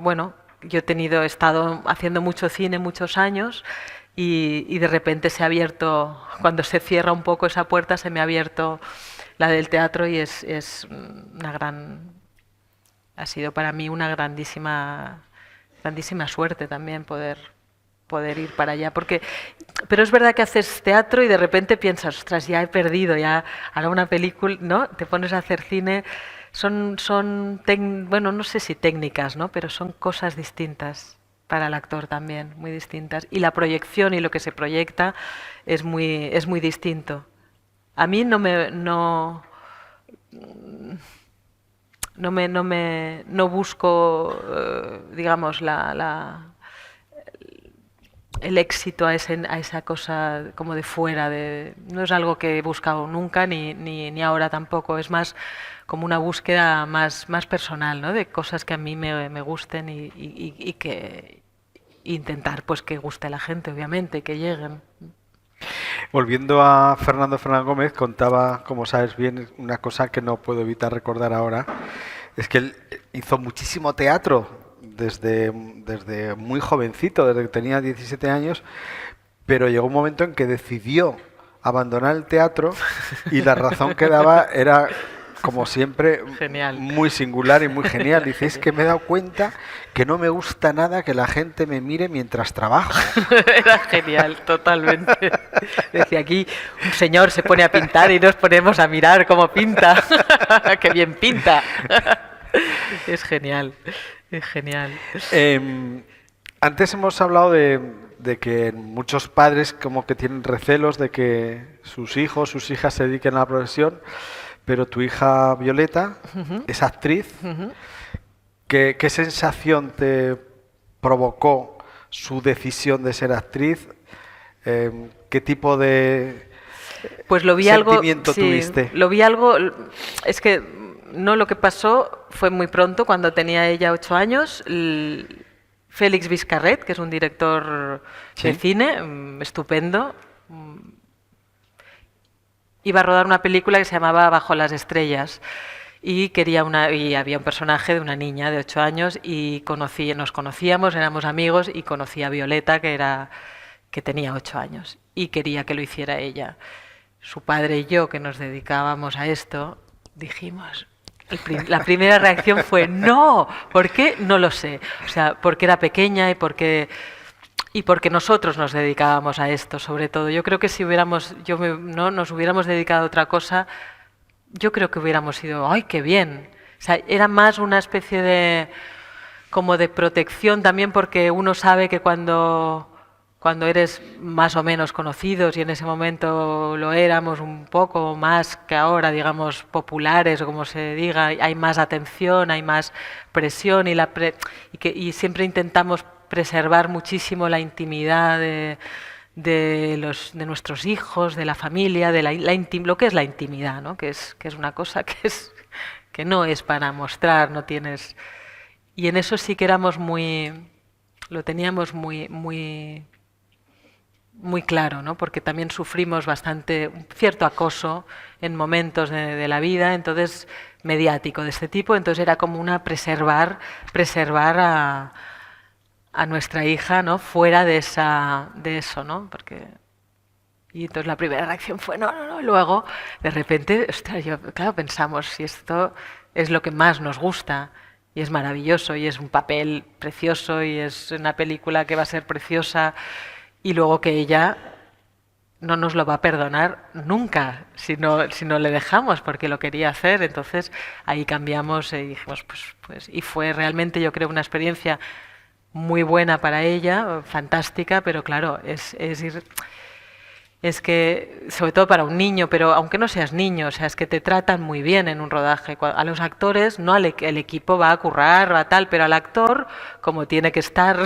bueno, he estado haciendo mucho cine muchos años y de repente se ha abierto, cuando se cierra un poco esa puerta, se me ha abierto la del teatro y es una ha sido para mí una grandísima suerte también poder ir para allá. Pero es verdad que haces teatro y de repente piensas, ostras, ya he perdido, ya hará una película, ¿no? Te pones a hacer cine. Bueno, no sé si técnicas, ¿no? Pero son cosas distintas para el actor también, muy distintas. Y la proyección y lo que se proyecta es muy distinto. A mí no busco, digamos, el éxito a esa cosa como de fuera. No es algo que he buscado nunca, ni ahora tampoco. Es más como una búsqueda más personal, ¿no? De cosas que a mí me gusten y que intentar pues que guste a la gente, obviamente, que lleguen. Volviendo a Fernando Gómez, contaba, como sabes bien, una cosa que no puedo evitar recordar ahora, es que él hizo muchísimo teatro desde muy jovencito, desde que tenía 17 años, pero llegó un momento en que decidió abandonar el teatro y la razón que daba era, como siempre, Genial. muy singular y muy genial. Dice, es que me he dado cuenta que no me gusta nada que la gente me mire mientras trabajo. Era genial, totalmente. Decía, aquí un señor se pone a pintar y nos ponemos a mirar cómo pinta. ¡Qué bien pinta! Es genial, es genial. Antes hemos hablado de que muchos padres como que tienen recelos de que sus hijos, sus hijas se dediquen a la profesión, pero tu hija Violeta es actriz. ¿Qué sensación te provocó su decisión de ser actriz? ¿Qué tipo de Pues lo vi sentimiento sí, tuviste? Lo vi algo, es que no, lo que pasó fue muy pronto, cuando tenía ella 8 años. Félix Vizcarret, que es un director Sí. de cine estupendo, iba a rodar una película que se llamaba Bajo las estrellas y había un personaje de una niña de 8 años y nos conocíamos, éramos amigos y conocí a Violeta, que tenía 8 años y quería que lo hiciera ella. Su padre y yo, que nos dedicábamos a esto, dijimos... La primera reacción fue no. ¿Por qué? No lo sé. O sea, porque era pequeña y porque nosotros nos dedicábamos a esto, sobre todo. Yo creo que si no nos hubiéramos dedicado a otra cosa, yo creo que hubiéramos sido, ¡ay, qué bien! O sea, era más una especie de como de protección también, porque uno sabe que cuando eres más o menos conocidos, y en ese momento lo éramos un poco más que ahora, digamos, populares, o como se diga, hay más atención, hay más presión, y siempre intentamos preservar muchísimo la intimidad de nuestros hijos, de la familia, de lo que es la intimidad, ¿no? Que es una cosa que no es para mostrar, no tienes... Y en eso sí que lo teníamos muy claro, ¿no? Porque también sufrimos bastante un cierto acoso en momentos de la vida, entonces mediático de este tipo, entonces era como preservar a nuestra hija, ¿no? Fuera de eso, ¿no? Y entonces la primera reacción fue no. Luego, de repente, ostras, claro, pensamos, si esto es lo que más nos gusta y es maravilloso y es un papel precioso y es una película que va a ser preciosa, y luego que ella no nos lo va a perdonar nunca si no le dejamos, porque lo quería hacer. Entonces ahí cambiamos y dijimos, y fue realmente, yo creo, una experiencia muy buena para ella, fantástica, pero claro, es que, sobre todo para un niño, pero aunque no seas niño, o sea, es que te tratan muy bien en un rodaje. A los actores, no el equipo va a currar, va a tal, pero al actor, como tiene que estar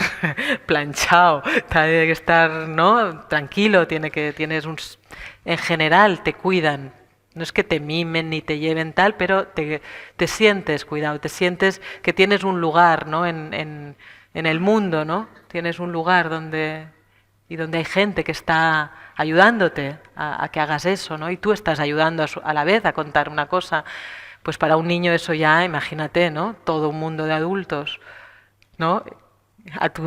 planchado, tiene que estar, ¿no?, tranquilo, en general te cuidan. No es que te mimen ni te lleven tal, pero te sientes cuidado, te sientes que tienes un lugar, ¿no?, en el mundo, ¿no? Tienes un lugar donde hay gente que está ayudándote a que hagas eso, ¿no? Y tú estás ayudando a la vez a contar una cosa. Pues para un niño eso ya, imagínate, ¿no? Todo un mundo de adultos, ¿no?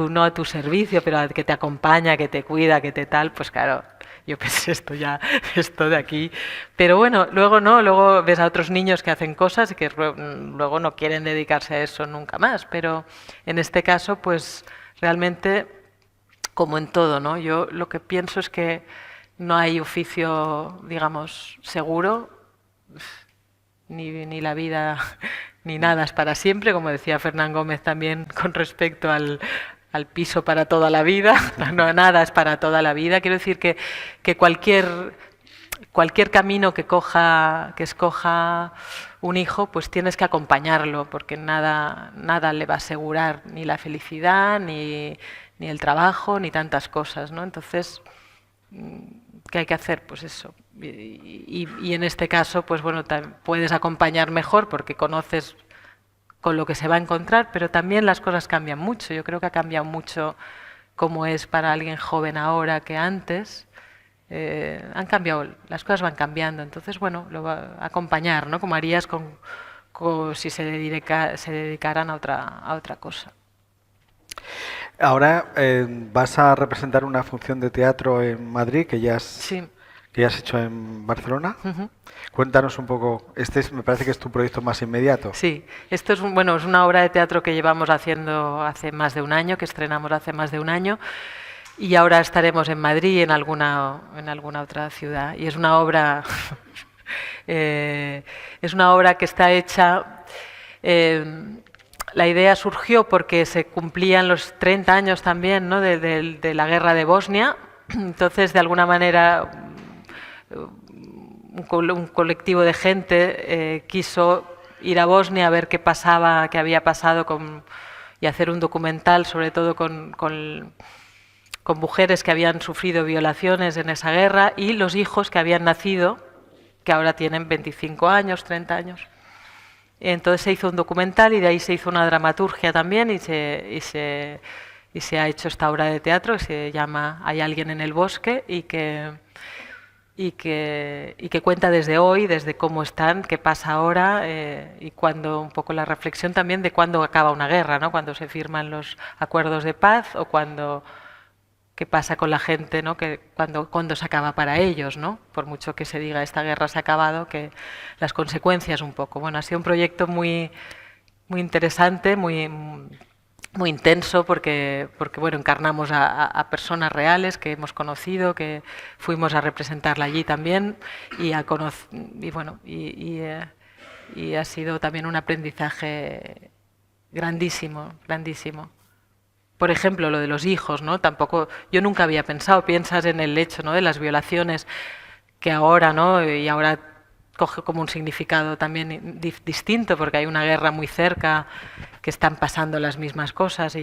No a tu servicio, pero que te acompaña, que te cuida, que te tal, pues claro, yo pensé esto de aquí. Pero bueno, luego ves a otros niños que hacen cosas y que luego no quieren dedicarse a eso nunca más. Pero en este caso, pues realmente, como en todo, ¿no? Yo lo que pienso es que no hay oficio, digamos, seguro, ni la vida ni nada es para siempre, como decía Fernán Gómez también con respecto al piso para toda la vida. No, nada es para toda la vida. Quiero decir que cualquier camino que escoja un hijo, pues tienes que acompañarlo, porque nada le va a asegurar ni la felicidad, ni el trabajo, ni tantas cosas, ¿no? Entonces, ¿qué hay que hacer? Pues eso. Y en este caso, pues bueno, puedes acompañar mejor porque conoces con lo que se va a encontrar, pero también las cosas cambian mucho. Yo creo que ha cambiado mucho cómo es para alguien joven ahora que antes. Han cambiado, las cosas van cambiando, entonces bueno, lo va a acompañar, ¿no? Como harías si se dedicaran a otra cosa. Ahora vas a representar una función de teatro en Madrid Sí. que ya has hecho en Barcelona. Ujú. Cuéntanos un poco, me parece que es tu proyecto más inmediato. Sí, esto es, es una obra de teatro que llevamos haciendo hace más de un año, que estrenamos hace más de un año, y ahora estaremos en Madrid y en alguna otra ciudad. Y es una obra, es una obra que está hecha. La idea surgió porque se cumplían los 30 años también, ¿no?, de la guerra de Bosnia. Entonces, de alguna manera, un colectivo de gente quiso ir a Bosnia a ver qué pasaba, qué había pasado y hacer un documental, sobre todo con mujeres que habían sufrido violaciones en esa guerra y los hijos que habían nacido, que ahora tienen 25 años, 30 años. Entonces se hizo un documental y de ahí se hizo una dramaturgia también y se ha hecho esta obra de teatro que se llama Hay alguien en el bosque y que cuenta desde hoy, desde cómo están, qué pasa ahora y cuando un poco la reflexión también de cuándo acaba una guerra, ¿no? Cuando se firman los acuerdos de paz o qué pasa con la gente, ¿no? Que cuando se acaba para ellos, ¿no? Por mucho que se diga esta guerra se ha acabado, que las consecuencias un poco. Bueno, ha sido un proyecto muy interesante, muy intenso porque bueno, encarnamos a personas reales que hemos conocido, que fuimos a representarla allí también y ha sido también un aprendizaje grandísimo. Por ejemplo, lo de los hijos, ¿no? Tampoco, yo nunca había pensado, piensas en el hecho, ¿no?, de las violaciones que ahora, ¿no?, y ahora coge como un significado también distinto porque hay una guerra muy cerca, que están pasando las mismas cosas.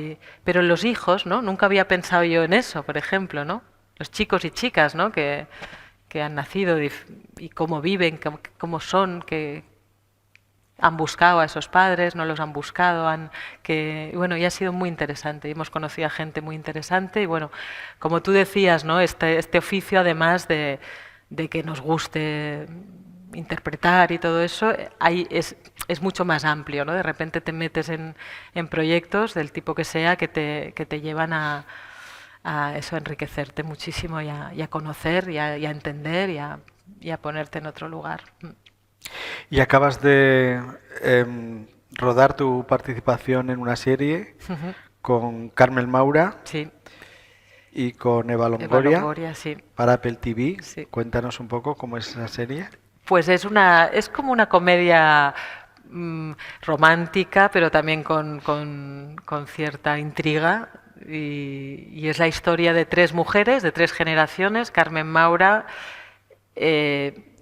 Pero en los hijos, ¿no?, nunca había pensado yo en eso, por ejemplo, ¿no? Los chicos y chicas, ¿no?, que han nacido y cómo viven, cómo son, que han buscado a esos padres, no los han buscado, y ha sido muy interesante. Hemos conocido a gente muy interesante y bueno, como tú decías, ¿no?, este oficio, además de que nos guste interpretar y todo eso, es mucho más amplio, ¿no? De repente te metes en proyectos del tipo que sea que te llevan a eso, a enriquecerte muchísimo y a conocer y a entender y a ponerte en otro lugar. Y acabas de rodar tu participación en una serie con Carmen Maura. Sí. Y con Eva Longoria, sí. Para Apple TV. Sí. Cuéntanos un poco cómo es esa serie. Pues es como una comedia romántica, pero también con cierta intriga. Y es la historia de tres mujeres, de tres generaciones: Carmen Maura,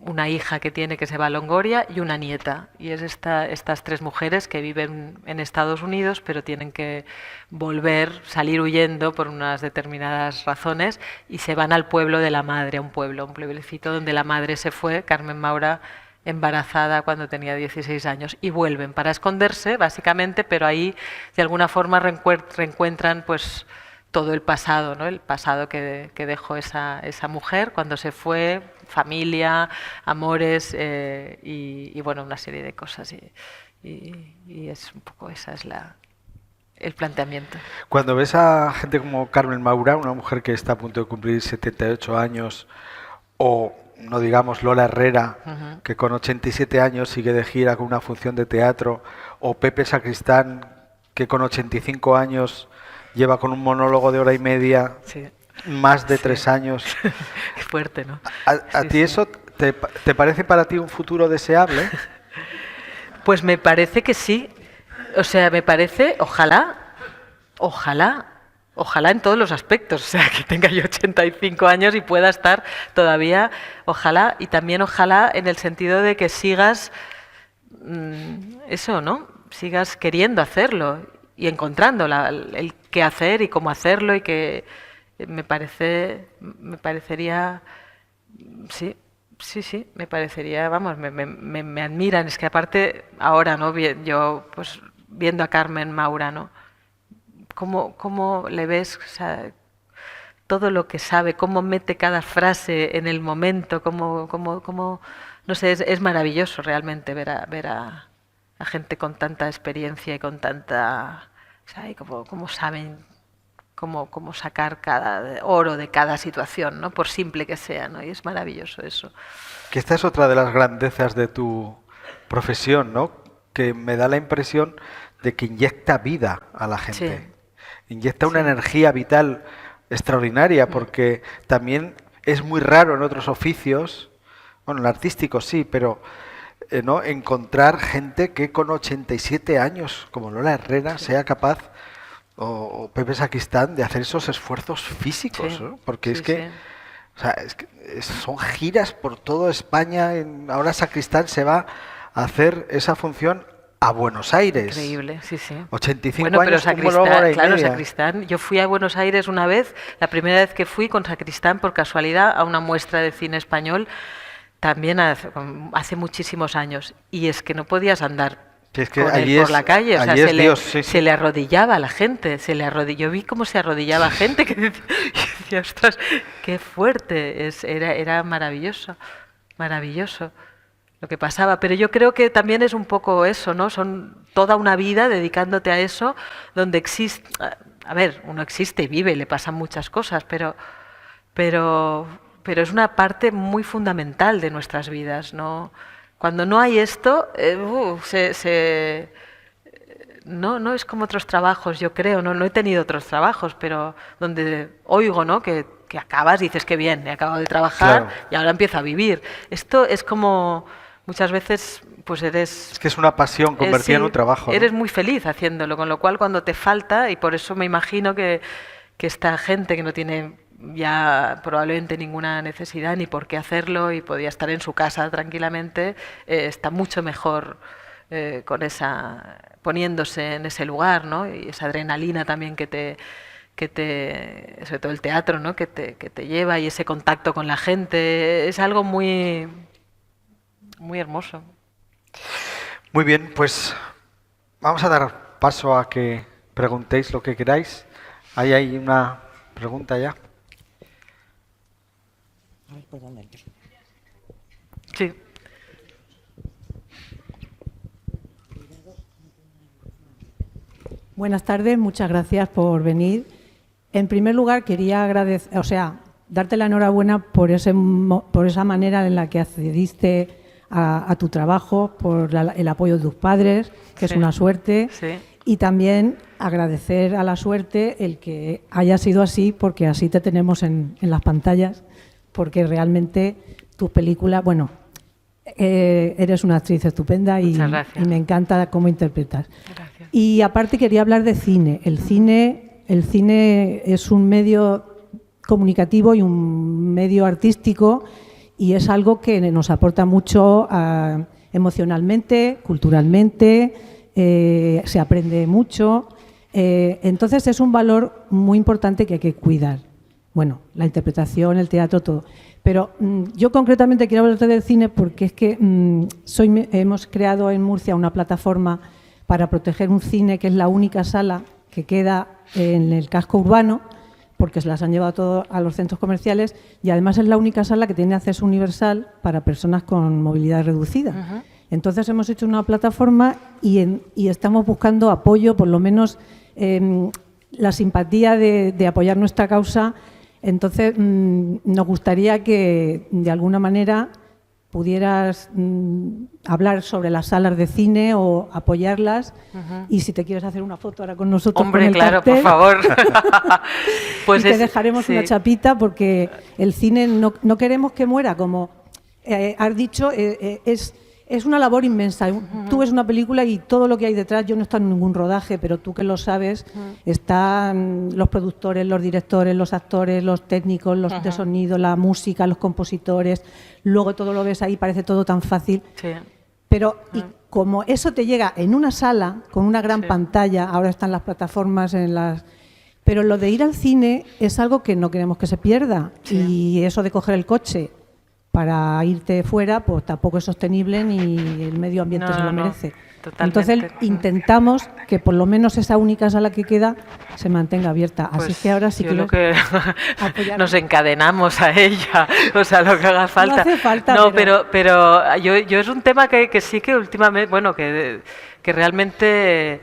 una hija que tiene, que es Eva Longoria, y una nieta. Y es estas tres mujeres que viven en Estados Unidos, pero tienen que salir huyendo por unas determinadas razones, y se van al pueblo de la madre, un pueblecito donde la madre se fue, Carmen Maura, embarazada cuando tenía 16 años, y vuelven para esconderse, básicamente, pero ahí de alguna forma reencuentran pues todo el pasado, ¿no? El pasado que dejó esa mujer cuando se fue, familia, amores y bueno, una serie de cosas. Y es un poco esa es el planteamiento. Cuando ves a gente como Carmen Maura, una mujer que está a punto de cumplir 78 años, o no digamos Lola Herrera, que con 87 años sigue de gira con una función de teatro, o Pepe Sacristán, que con 85 años lleva con un monólogo de hora y media más de 3 años. Qué fuerte, ¿no? ¿A ti eso te parece para ti un futuro deseable? Pues me parece que sí. O sea, me parece, ojalá en todos los aspectos, o sea, que tenga yo 85 años y pueda estar todavía, ojalá, y también ojalá en el sentido de que sigas eso, ¿no? Sigas queriendo hacerlo y encontrando el qué hacer y cómo hacerlo, y que me parecería, sí, me parecería, vamos, me admiran. Es que aparte ahora, ¿no?, yo pues viendo a Carmen Maura, ¿no?, ¿Cómo le ves? O sea, todo lo que sabe, cómo mete cada frase en el momento, no sé, es maravilloso realmente ver a gente con tanta experiencia y con tanta, ¿sabes? Cómo saben cómo sacar cada oro de cada situación, ¿no? Por simple que sea, ¿no? Y es maravilloso eso. Que esta es otra de las grandezas de tu profesión, ¿no? Que me da la impresión de que inyecta vida a la gente. Sí. Inyecta una energía vital extraordinaria, porque también es muy raro en otros oficios, bueno, en el artístico sí, pero ¿no? Encontrar gente que con 87 años, como Lola Herrera, sea capaz, o Pepe Sacristán, de hacer esos esfuerzos físicos, ¿no? Porque es que, o sea, son giras por toda España. Ahora Sacristán se va a hacer esa función a Buenos Aires. Increíble, sí. 85 bueno, años, pero Sacristán, yo fui a Buenos Aires una vez, la primera vez que fui con Sacristán, por casualidad, a una muestra de cine español, también hace muchísimos años, y es que no podías andar con él por la calle, o sea, se le arrodillaba a la gente, yo vi cómo se arrodillaba gente, que decía, ostras, qué fuerte, era maravilloso lo que pasaba, pero yo creo que también es un poco eso, ¿no? Son toda una vida dedicándote a eso, donde existe, a ver, uno existe y vive, le pasan muchas cosas, pero es una parte muy fundamental de nuestras vidas, ¿no? Cuando no hay esto, no es como otros trabajos, yo creo, no he tenido otros trabajos, pero donde oigo, ¿no? Que acabas y dices que bien, he acabado de trabajar, claro, y ahora empiezo a vivir. Esto es como muchas veces, pues eres... Es que es una pasión convertida en un trabajo, ¿no? Eres muy feliz haciéndolo, con lo cual cuando te falta, y por eso me imagino que esta gente que no tiene ya probablemente ninguna necesidad ni por qué hacerlo y podía estar en su casa tranquilamente, está mucho mejor poniéndose en ese lugar, ¿no? Y esa adrenalina también sobre todo el teatro, ¿no? que te lleva, y ese contacto con la gente, es algo muy, muy hermoso. Muy bien, pues vamos a dar paso a que preguntéis lo que queráis. Ahí hay una pregunta ya. Sí. Buenas tardes, muchas gracias por venir. En primer lugar, quería agradecer, darte la enhorabuena por esa manera en la que accediste a tu trabajo, por el apoyo de tus padres, que es una suerte. Sí. Y también agradecer a la suerte el que haya sido así, porque así te tenemos en las pantallas, porque realmente tus películas, eres una actriz estupenda y me encanta cómo interpretas. Gracias. Y aparte quería hablar de cine. El cine es un medio comunicativo y un medio artístico, y es algo que nos aporta mucho emocionalmente, culturalmente, se aprende mucho. Entonces es un valor muy importante que hay que cuidar. Bueno, la interpretación, el teatro, todo. Pero yo concretamente quiero hablarte del cine porque es que hemos creado en Murcia una plataforma para proteger un cine, que es la única sala que queda en el casco urbano, porque se las han llevado todos a los centros comerciales, y además es la única sala que tiene acceso universal para personas con movilidad reducida. Uh-huh. Entonces hemos hecho una plataforma y estamos buscando apoyo, por lo menos la simpatía de apoyar nuestra causa. Entonces nos gustaría que de alguna manera pudieras hablar sobre las salas de cine o apoyarlas. Uh-huh. Y si te quieres hacer una foto ahora con nosotros, hombre, con el claro, cartel, por favor. Pues te dejaremos una chapita, porque el cine no queremos que muera, como has dicho, es una labor inmensa. Uh-huh. Tú ves una película y todo lo que hay detrás, yo no he estado en ningún rodaje, pero tú que lo sabes, uh-huh, están los productores, los directores, los actores, los técnicos, los uh-huh, de sonido, la música, los compositores. Luego todo lo ves ahí, parece todo tan fácil. Sí. Pero y como eso te llega en una sala, con una gran pantalla, ahora están las plataformas pero lo de ir al cine es algo que no queremos que se pierda. Sí. Y eso de coger el coche para irte fuera, pues tampoco es sostenible ni el medio ambiente se lo merece. Entonces intentamos que por lo menos esa única sala que queda se mantenga abierta. Pues así que ahora sí que nos encadenamos a ella, o sea, lo que haga falta. No hace falta. No, pero yo es un tema que sí que últimamente, bueno, que realmente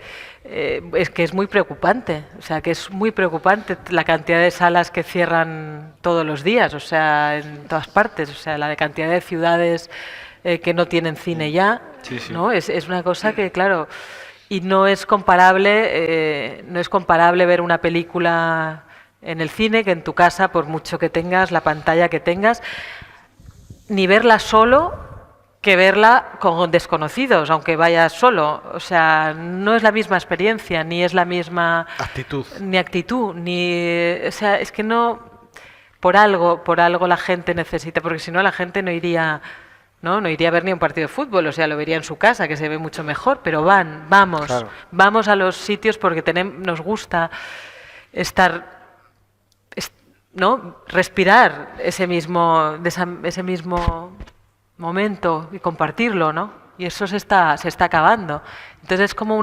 es que es muy preocupante. O sea, que es muy preocupante la cantidad de salas que cierran todos los días, o sea, en todas partes. O sea, la cantidad de ciudades que no tienen cine ya, sí, sí. ¿no? Es una cosa que, claro, y no es comparable ver una película en el cine que en tu casa, por mucho que tengas la pantalla que tengas, ni verla solo que verla con desconocidos, aunque vayas solo. O sea, no es la misma experiencia, ni es la misma actitud, o sea, es que no, por algo la gente necesita, porque si no la gente no iría a ver ni un partido de fútbol, o sea, lo vería en su casa, que se ve mucho mejor, pero vamos a los sitios porque nos gusta respirar ese mismo momento y compartirlo, ¿no? Y eso se está acabando. Entonces es como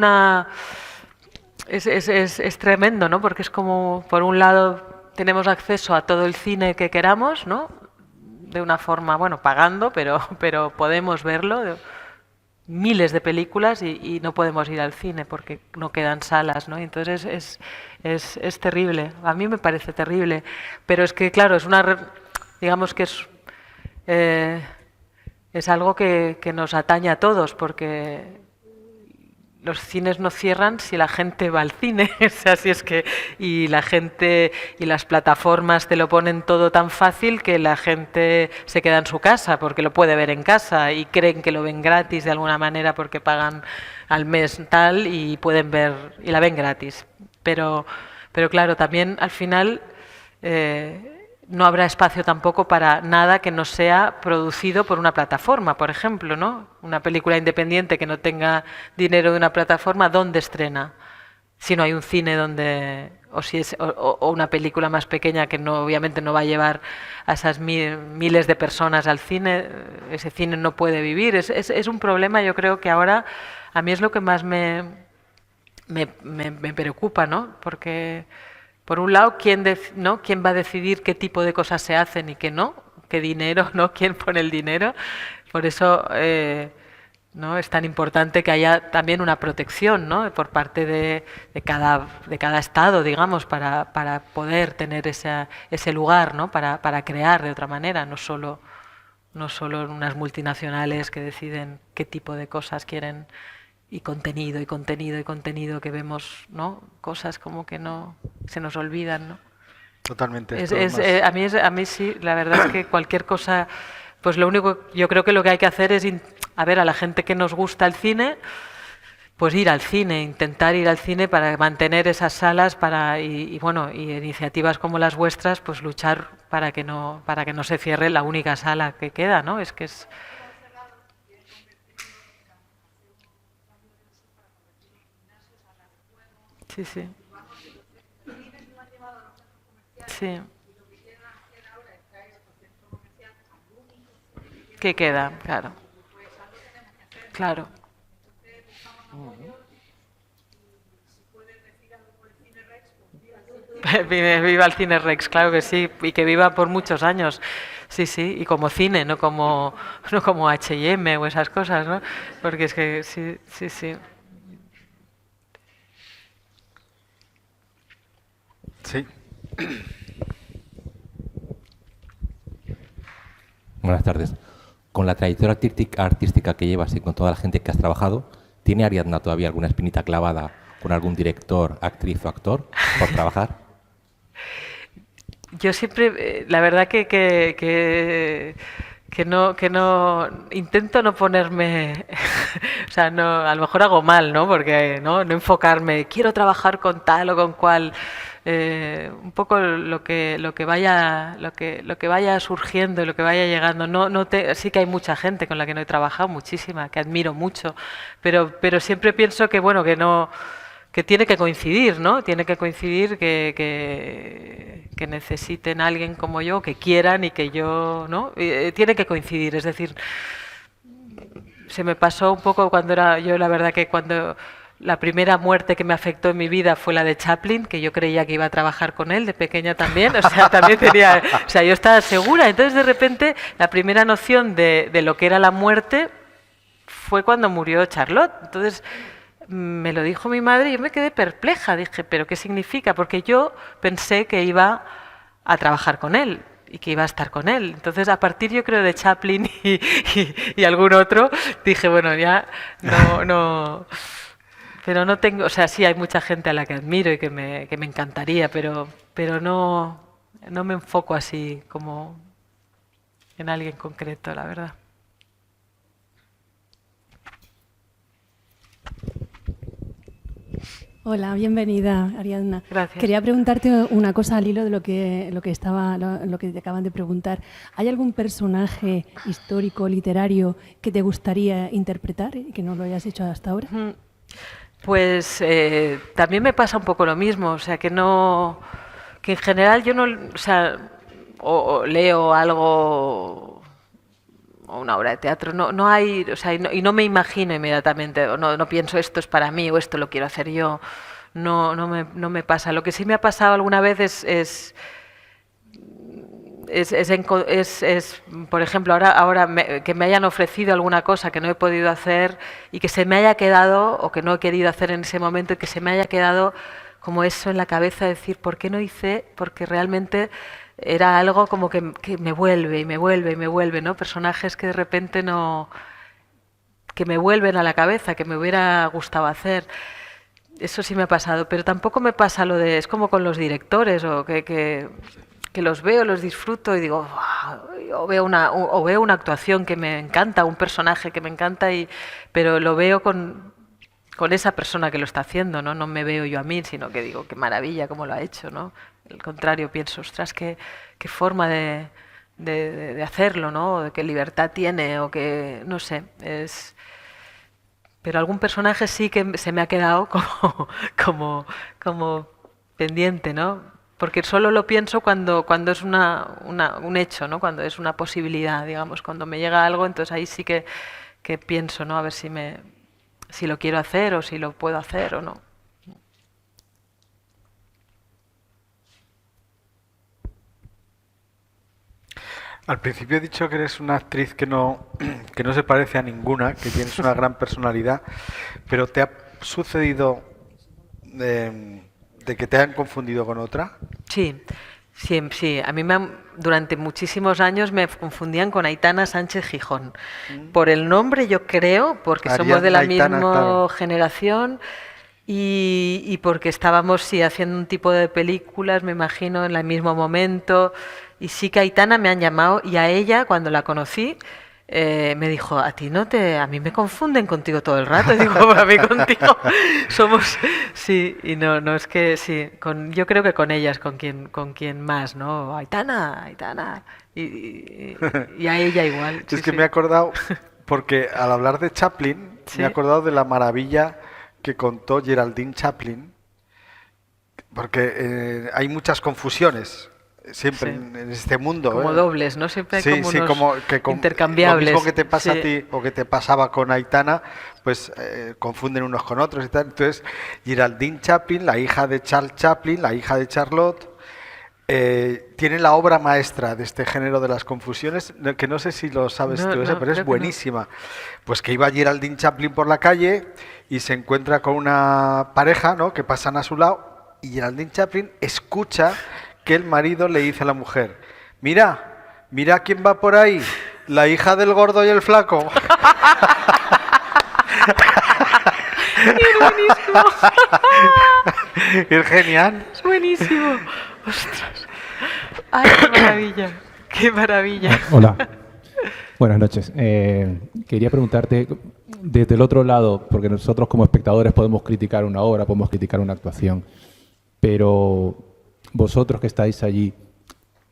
es tremendo, ¿no? Porque es como, por un lado, tenemos acceso a todo el cine que queramos, ¿no? De una forma, bueno, pagando, pero podemos verlo, miles de películas y no podemos ir al cine porque no quedan salas, ¿no? Entonces es terrible, a mí me parece terrible, pero es que, claro, digamos que es algo que nos atañe a todos, porque los cines no cierran si la gente va al cine, o sea, si es que y la gente y las plataformas te lo ponen todo tan fácil que la gente se queda en su casa porque lo puede ver en casa y creen que lo ven gratis de alguna manera porque pagan al mes tal y pueden ver y la ven gratis. Pero claro, también al final no habrá espacio tampoco para nada que no sea producido por una plataforma, por ejemplo, ¿no? Una película independiente que no tenga dinero de una plataforma, ¿dónde estrena? Si no hay un cine donde... O una película más pequeña que obviamente no va a llevar a esas miles de personas al cine, ese cine no puede vivir. Es un problema, yo creo que ahora a mí es lo que más me preocupa, ¿no? Porque... Por un lado, ¿quién va a decidir qué tipo de cosas se hacen y qué no? ¿Qué dinero, no? ¿Quién pone el dinero? Por eso ¿no? es tan importante que haya también una protección, ¿no? Por parte de cada estado, digamos, para poder tener ese lugar, ¿no? Para crear de otra manera, no solo unas multinacionales que deciden qué tipo de cosas quieren. Y contenido que vemos, ¿no? Cosas como que no se nos olvidan, ¿no? Totalmente. A mí sí, la verdad es que cualquier cosa, pues yo creo que lo que hay que hacer es, a la gente que nos gusta el cine, pues ir al cine, intentar ir al cine para mantener esas salas, y iniciativas como las vuestras, pues luchar para que no se cierre la única sala que queda, ¿no? Es que es... Sí, sí. Sí. ¿Qué queda? Claro. Claro. Viva el Cine Rex, claro que sí, y que viva por muchos años. Sí, sí, y como cine, no como H&M o esas cosas, ¿no? Porque es que sí, sí, sí. Sí. Buenas tardes. Con la trayectoria artística que llevas y con toda la gente que has trabajado, ¿tiene Ariadna todavía alguna espinita clavada con algún director, actriz o actor por trabajar? Yo siempre, la verdad que no intento no ponerme, o sea, no, a lo mejor hago mal, ¿no? Porque no enfocarme, quiero trabajar con tal o con cual. Un poco lo que vaya surgiendo y lo que vaya llegando. Sí que hay mucha gente con la que no he trabajado, muchísima, que admiro mucho, pero siempre pienso que bueno, que tiene que coincidir, ¿no? Tiene que coincidir que necesiten a alguien como yo, que quieran y que yo, ¿no? Tiene que coincidir, es decir, se me pasó un poco cuando era yo, la verdad que cuando la primera muerte que me afectó en mi vida fue la de Chaplin, que yo creía que iba a trabajar con él de pequeña también, o sea, también tenía, o sea, yo estaba segura, entonces de repente la primera noción de lo que era la muerte fue cuando murió Charlotte, entonces me lo dijo mi madre y yo me quedé perpleja, dije, ¿pero qué significa? Porque yo pensé que iba a trabajar con él y que iba a estar con él. Entonces, a partir, yo creo, de Chaplin y algún otro, dije, bueno, ya no... Pero no tengo... O sea, sí, hay mucha gente a la que admiro y que me encantaría, pero no me enfoco así como en alguien concreto, la verdad. Hola, bienvenida, Ariadna. Gracias. Quería preguntarte una cosa al hilo de lo que te acaban de preguntar. ¿Hay algún personaje histórico, literario, que te gustaría interpretar y que no lo hayas hecho hasta ahora? Pues también me pasa un poco lo mismo, o sea, que en general yo no, o sea, o leo algo o una obra de teatro, no hay, o sea, y no me imagino inmediatamente, o no pienso esto es para mí o esto lo quiero hacer yo, no me pasa. Lo que sí me ha pasado alguna vez es por ejemplo, ahora que me hayan ofrecido alguna cosa que no he podido hacer y que se me haya quedado, o que no he querido hacer en ese momento, y que se me haya quedado como eso en la cabeza, decir, ¿por qué no hice? Porque realmente era algo como que me vuelve y me vuelve y me vuelve, ¿no? Personajes que de repente que me vuelven a la cabeza, que me hubiera gustado hacer. Eso sí me ha pasado, pero tampoco me pasa lo de, es como con los directores, o que los veo, los disfruto y digo, wow, o veo una actuación que me encanta, un personaje que me encanta, pero lo veo con esa persona que lo está haciendo, ¿no? No me veo yo a mí, sino que digo, qué maravilla cómo lo ha hecho, ¿no? Al contrario, pienso, ostras, qué forma de hacerlo, ¿no? O de qué libertad tiene, o que, no sé, Pero algún personaje sí que se me ha quedado como pendiente, ¿no? Porque solo lo pienso cuando es un hecho, ¿no? Cuando es una posibilidad, digamos. Cuando me llega algo, entonces ahí sí que pienso, ¿no? A ver si lo quiero hacer o si lo puedo hacer o no. Al principio he dicho que eres una actriz que no se parece a ninguna, que tienes una gran personalidad, pero ¿te ha sucedido de que te hayan confundido con otra? Sí. A mí durante muchísimos años me confundían con Aitana Sánchez Gijón. Por el nombre, yo creo, porque somos de la misma generación y porque estábamos haciendo un tipo de películas, me imagino, en el mismo momento. Y sí que Aitana me han llamado, y a ella, cuando la conocí, me dijo, a mí me confunden contigo todo el rato. Digo, a mí contigo somos... Sí, y no es que sí, yo creo que con ellas, con quien más, ¿no? Aitana. Y a ella igual. Es que me he acordado, porque al hablar de Chaplin, me he acordado de la maravilla que contó Geraldine Chaplin, porque hay muchas confusiones siempre en este mundo. Como dobles, ¿no? Siempre hay como intercambiables. Lo mismo que te pasa a ti o que te pasaba con Aitana, pues confunden unos con otros y tal. Entonces, Geraldine Chaplin, la hija de Charles Chaplin, la hija de Charlotte, tiene la obra maestra de este género de las confusiones, que no sé si lo sabes tú, pero es buenísima. Pues que iba Geraldine Chaplin por la calle y se encuentra con una pareja, ¿no?, que pasan a su lado, y Geraldine Chaplin escucha que el marido le dice a la mujer, mira quién va por ahí, la hija del gordo y el flaco. Es buenísimo. Es genial. Es buenísimo. Ostras. Ay, qué maravilla. Qué maravilla. Hola. Buenas noches. Quería preguntarte, desde el otro lado, porque nosotros como espectadores podemos criticar una obra, podemos criticar una actuación, pero vosotros que estáis allí,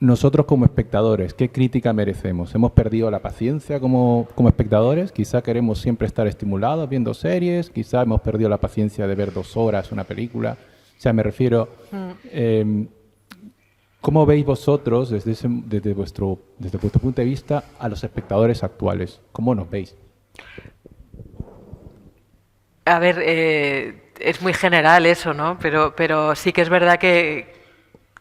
nosotros como espectadores, ¿qué crítica merecemos? ¿Hemos perdido la paciencia como espectadores? Quizá queremos siempre estar estimulados viendo series, quizá hemos perdido la paciencia de ver 2 horas una película. O sea, me refiero, ¿cómo veis vosotros desde vuestro punto de vista a los espectadores actuales? ¿Cómo nos veis? A ver, es muy general eso, ¿no? Pero sí que es verdad que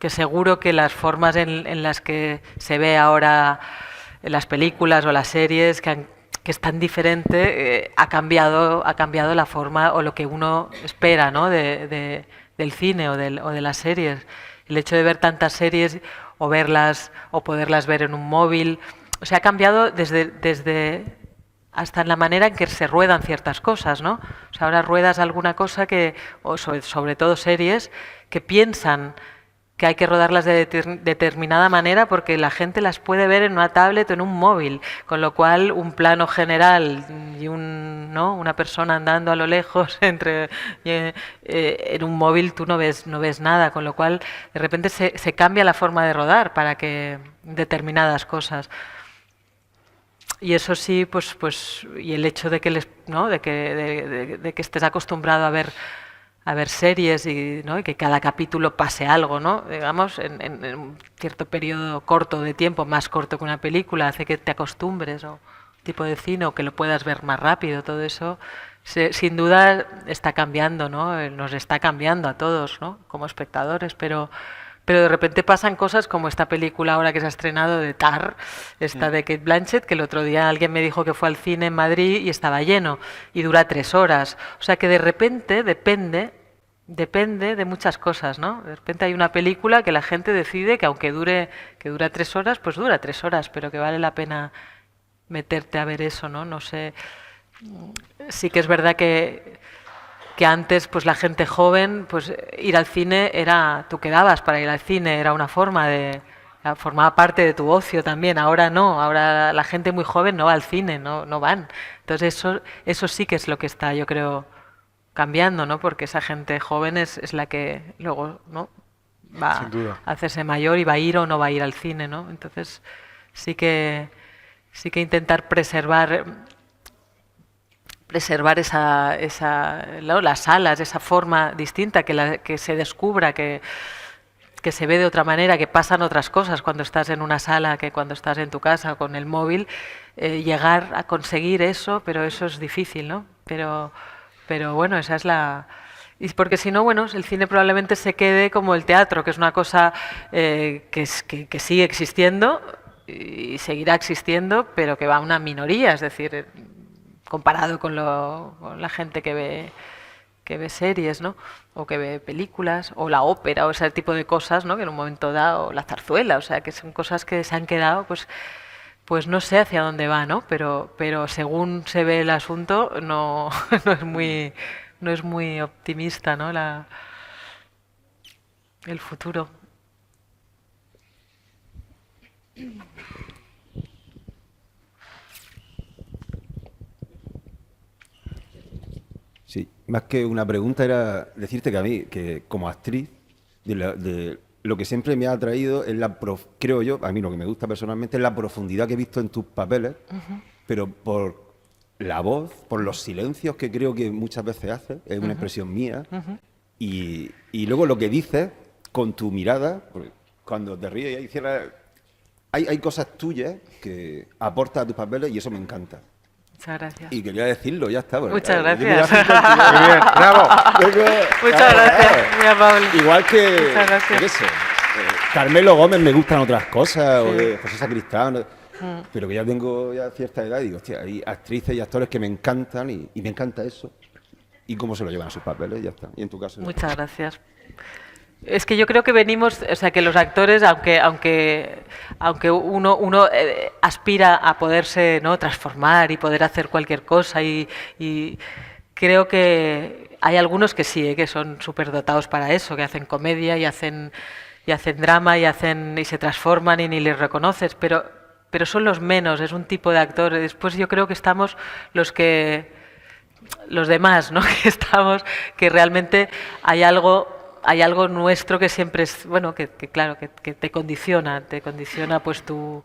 seguro que las formas en las que se ve ahora en las películas o las series que es tan diferente, ha cambiado la forma o lo que uno espera, ¿no? del cine o de las series. El hecho de ver tantas series o verlas o poderlas ver en un móvil, o sea, ha cambiado desde hasta en la manera en que se ruedan ciertas cosas, ¿no? O sea, ahora ruedas alguna cosa o sobre todo series, que piensan que hay que rodarlas de determinada manera porque la gente las puede ver en una tablet o en un móvil, con lo cual un plano general y una persona andando a lo lejos en un móvil tú no ves nada, con lo cual de repente se cambia la forma de rodar para que determinadas cosas. Y eso sí, pues y el hecho de que de que estés acostumbrado a ver series y que cada capítulo pase algo, ¿no? Digamos, en un cierto periodo corto de tiempo, más corto que una película, hace que te acostumbres, o tipo de cine, o que lo puedas ver más rápido, todo eso sin duda está cambiando, ¿no? Nos está cambiando a todos, ¿no? Como espectadores, pero de repente pasan cosas como esta película ahora que se ha estrenado de Tar, de Cate Blanchett, que el otro día alguien me dijo que fue al cine en Madrid y estaba lleno, y dura 3 horas. O sea que de repente depende de muchas cosas, ¿no? De repente hay una película que la gente decide que aunque dura 3 horas, pues dura 3 horas, pero que vale la pena meterte a ver eso, ¿no? No sé. Sí que es verdad que antes, pues la gente joven, pues ir al cine tú quedabas para ir al cine, era una formaba parte de tu ocio también. Ahora no, ahora la gente muy joven no va al cine, no van. Entonces eso sí que es lo que está, yo creo, cambiando, ¿no? Porque esa gente joven es la que luego, ¿no? Va a hacerse mayor y va a ir o no va a ir al cine, ¿no? Entonces sí que intentar preservar las salas, esa forma distinta, que se descubra, que se ve de otra manera, que pasan otras cosas cuando estás en una sala que cuando estás en tu casa con el móvil, llegar a conseguir eso, pero eso es difícil, ¿no? Pero bueno, esa es y porque si no, bueno, el cine probablemente se quede como el teatro, que es una cosa que sigue existiendo y seguirá existiendo, pero que va a una minoría, es decir, comparado con la gente que ve series, ¿no? O que ve películas, o la ópera, o ese tipo de cosas, ¿no? Que en un momento dado, o la zarzuela, o sea, que son cosas que se han quedado, pues no sé hacia dónde va, ¿no? Pero según se ve el asunto, no es muy optimista, ¿no? El futuro. Sí, más que una pregunta era decirte que a mí, que como actriz, de lo que siempre me ha atraído es creo yo, a mí lo que me gusta personalmente es la profundidad que he visto en tus papeles, pero por la voz, por los silencios que creo que muchas veces haces, es una expresión mía, y luego lo que dices con tu mirada, porque cuando te ríes y cierras, hay cosas tuyas que aportas a tus papeles y eso me encanta. Muchas gracias. Y quería decirlo, ya está. Muchas gracias. Muy bien, bravo. Muchas gracias, muy amable. Igual que, Muchas gracias. yo qué sé, Carmelo Gómez me gustan otras cosas, o de José Sacristán, pero que ya tengo cierta edad y digo, hostia, hay actrices y actores que me encantan y me encanta eso. Y cómo se lo llevan a sus papeles, ya está. Y en tu caso... Muchas gracias. Es que yo creo que venimos, o sea, que los actores, aunque uno aspira a poderse, ¿no?, transformar y poder hacer cualquier cosa, y creo que hay algunos que sí, que son súper dotados para eso, que hacen comedia y hacen drama y se transforman y ni les reconoces, pero son los menos, es un tipo de actor. Después yo creo que estamos los demás, ¿no? Que realmente hay algo hay algo nuestro que siempre es, bueno, que claro, que te condiciona pues tu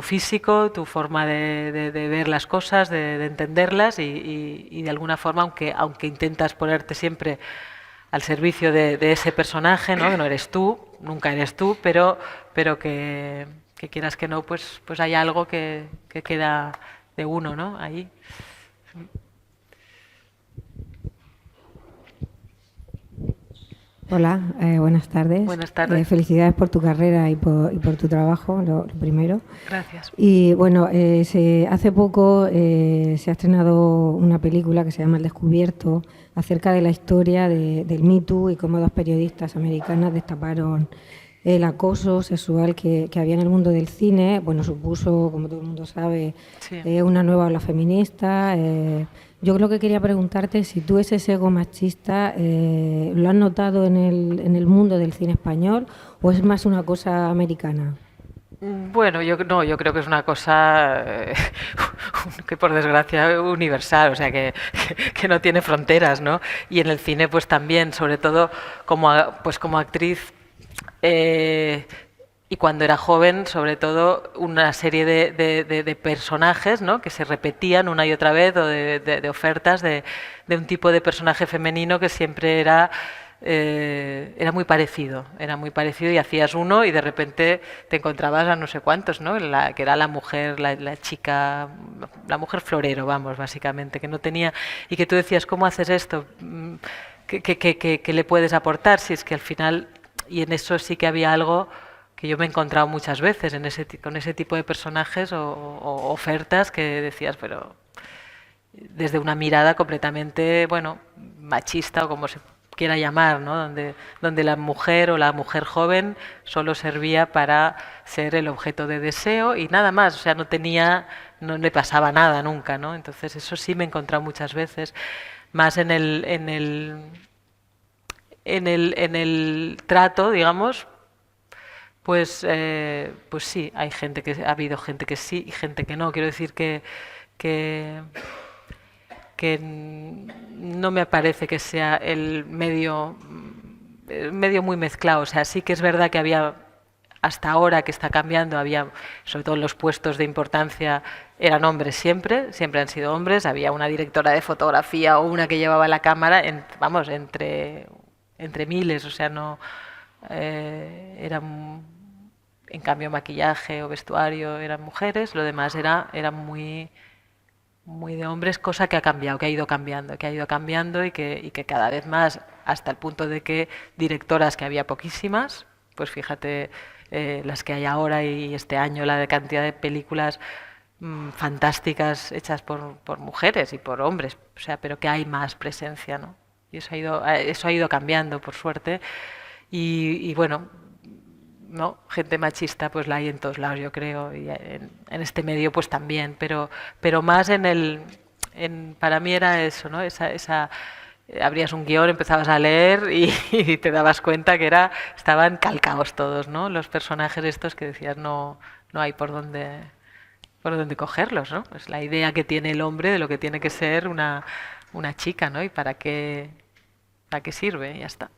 físico, tu forma de ver las cosas, de entenderlas y de alguna forma, aunque intentas ponerte siempre al servicio de ese personaje, ¿no? Que no eres tú, nunca eres tú, pero que quieras que no, pues hay algo que queda de uno, ¿no? Ahí. Hola, buenas tardes. Buenas tardes. Felicidades por tu carrera y por tu trabajo, lo primero. Gracias. Y bueno, hace poco se ha estrenado una película que se llama El Descubierto, acerca de la historia del Me Too y cómo dos periodistas americanas destaparon el acoso sexual que había en el mundo del cine. Bueno, supuso, como todo el mundo sabe, Sí. una nueva ola feminista. Yo lo que quería preguntarte es si tú ese ego machista lo has notado en el mundo del cine español o es más una cosa americana. Bueno, yo creo que es una cosa que por desgracia universal, o sea que no tiene fronteras, ¿no? Y en el cine pues también, sobre todo como actriz y cuando era joven, sobre todo una serie de personajes, ¿no? Que se repetían una y otra vez o de ofertas de un tipo de personaje femenino que siempre era muy parecido y hacías uno y de repente te encontrabas a no sé cuántos, ¿no? Que era la mujer, la chica, la mujer florero, vamos, básicamente, que no tenía, y que tú decías, ¿cómo haces esto? ¿Qué le puedes aportar? Si es que al final, y en eso sí que había algo que yo me he encontrado muchas veces con ese tipo de personajes o ofertas que decías, pero desde una mirada completamente, bueno, machista o como se quiera llamar, ¿no? Donde la mujer o la mujer joven solo servía para ser el objeto de deseo y nada más, o sea, no le pasaba nada nunca, ¿no? Entonces eso sí me he encontrado muchas veces, más en el trato, digamos, pues sí, ha habido gente que sí y gente que no. Quiero decir que no me parece que sea el medio muy mezclado. O sea, sí que es verdad que había, hasta ahora que está cambiando, había, sobre todo en los puestos de importancia, eran hombres siempre han sido hombres. Había una directora de fotografía o una que llevaba la cámara, entre miles, o sea, no eran, en cambio, maquillaje o vestuario eran mujeres, lo demás era muy de hombres, cosa que ha ido cambiando y que cada vez más, hasta el punto de que directoras que había poquísimas, pues fíjate las que hay ahora y este año la de cantidad de películas fantásticas hechas por mujeres y por hombres, o sea, pero que hay más presencia, ¿no? Y eso ha ido cambiando, por suerte, y bueno, no, gente machista pues la hay en todos lados, yo creo, y en este medio pues también, pero más para mí era eso, ¿no? Abrías un guión, empezabas a leer y te dabas cuenta que estaban calcados todos, ¿no? Los personajes estos que decías no hay por dónde cogerlos, ¿no? Pues la idea que tiene el hombre de lo que tiene que ser una chica, ¿no? Y para qué sirve, y ya está.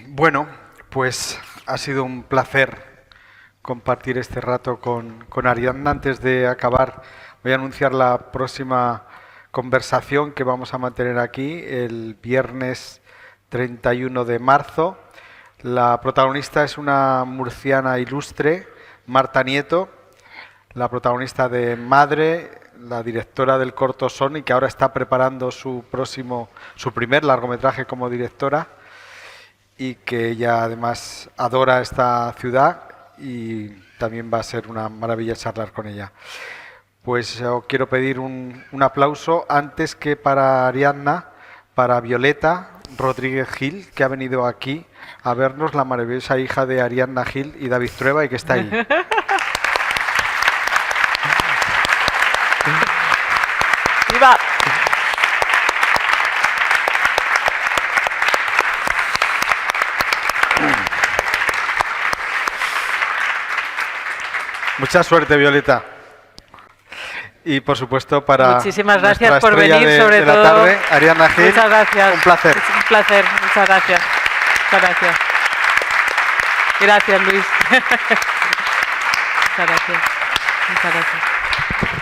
Bueno, pues ha sido un placer compartir este rato con Ariadna. Antes de acabar, voy a anunciar la próxima conversación que vamos a mantener aquí el viernes 31 de marzo. La protagonista es una murciana ilustre, Marta Nieto, la protagonista de Madre, la directora del corto Sony, que ahora está preparando su primer largometraje como directora, y que ella además adora esta ciudad y también va a ser una maravilla charlar con ella. Pues yo quiero pedir un aplauso antes que para Ariadna, para Violeta Rodríguez Gil, que ha venido aquí a vernos, la maravillosa hija de Ariadna Gil y David Trueba, y que está ahí. ¡Viva! Mucha suerte, Violeta. Y por supuesto para muchísimas gracias nuestra por estrella venir, sobre de la todo. tarde, Ariadna Gil. Muchas gracias. Un placer. Es un placer, muchas gracias. Muchas gracias. Gracias, Luis. Muchas gracias. Muchas gracias.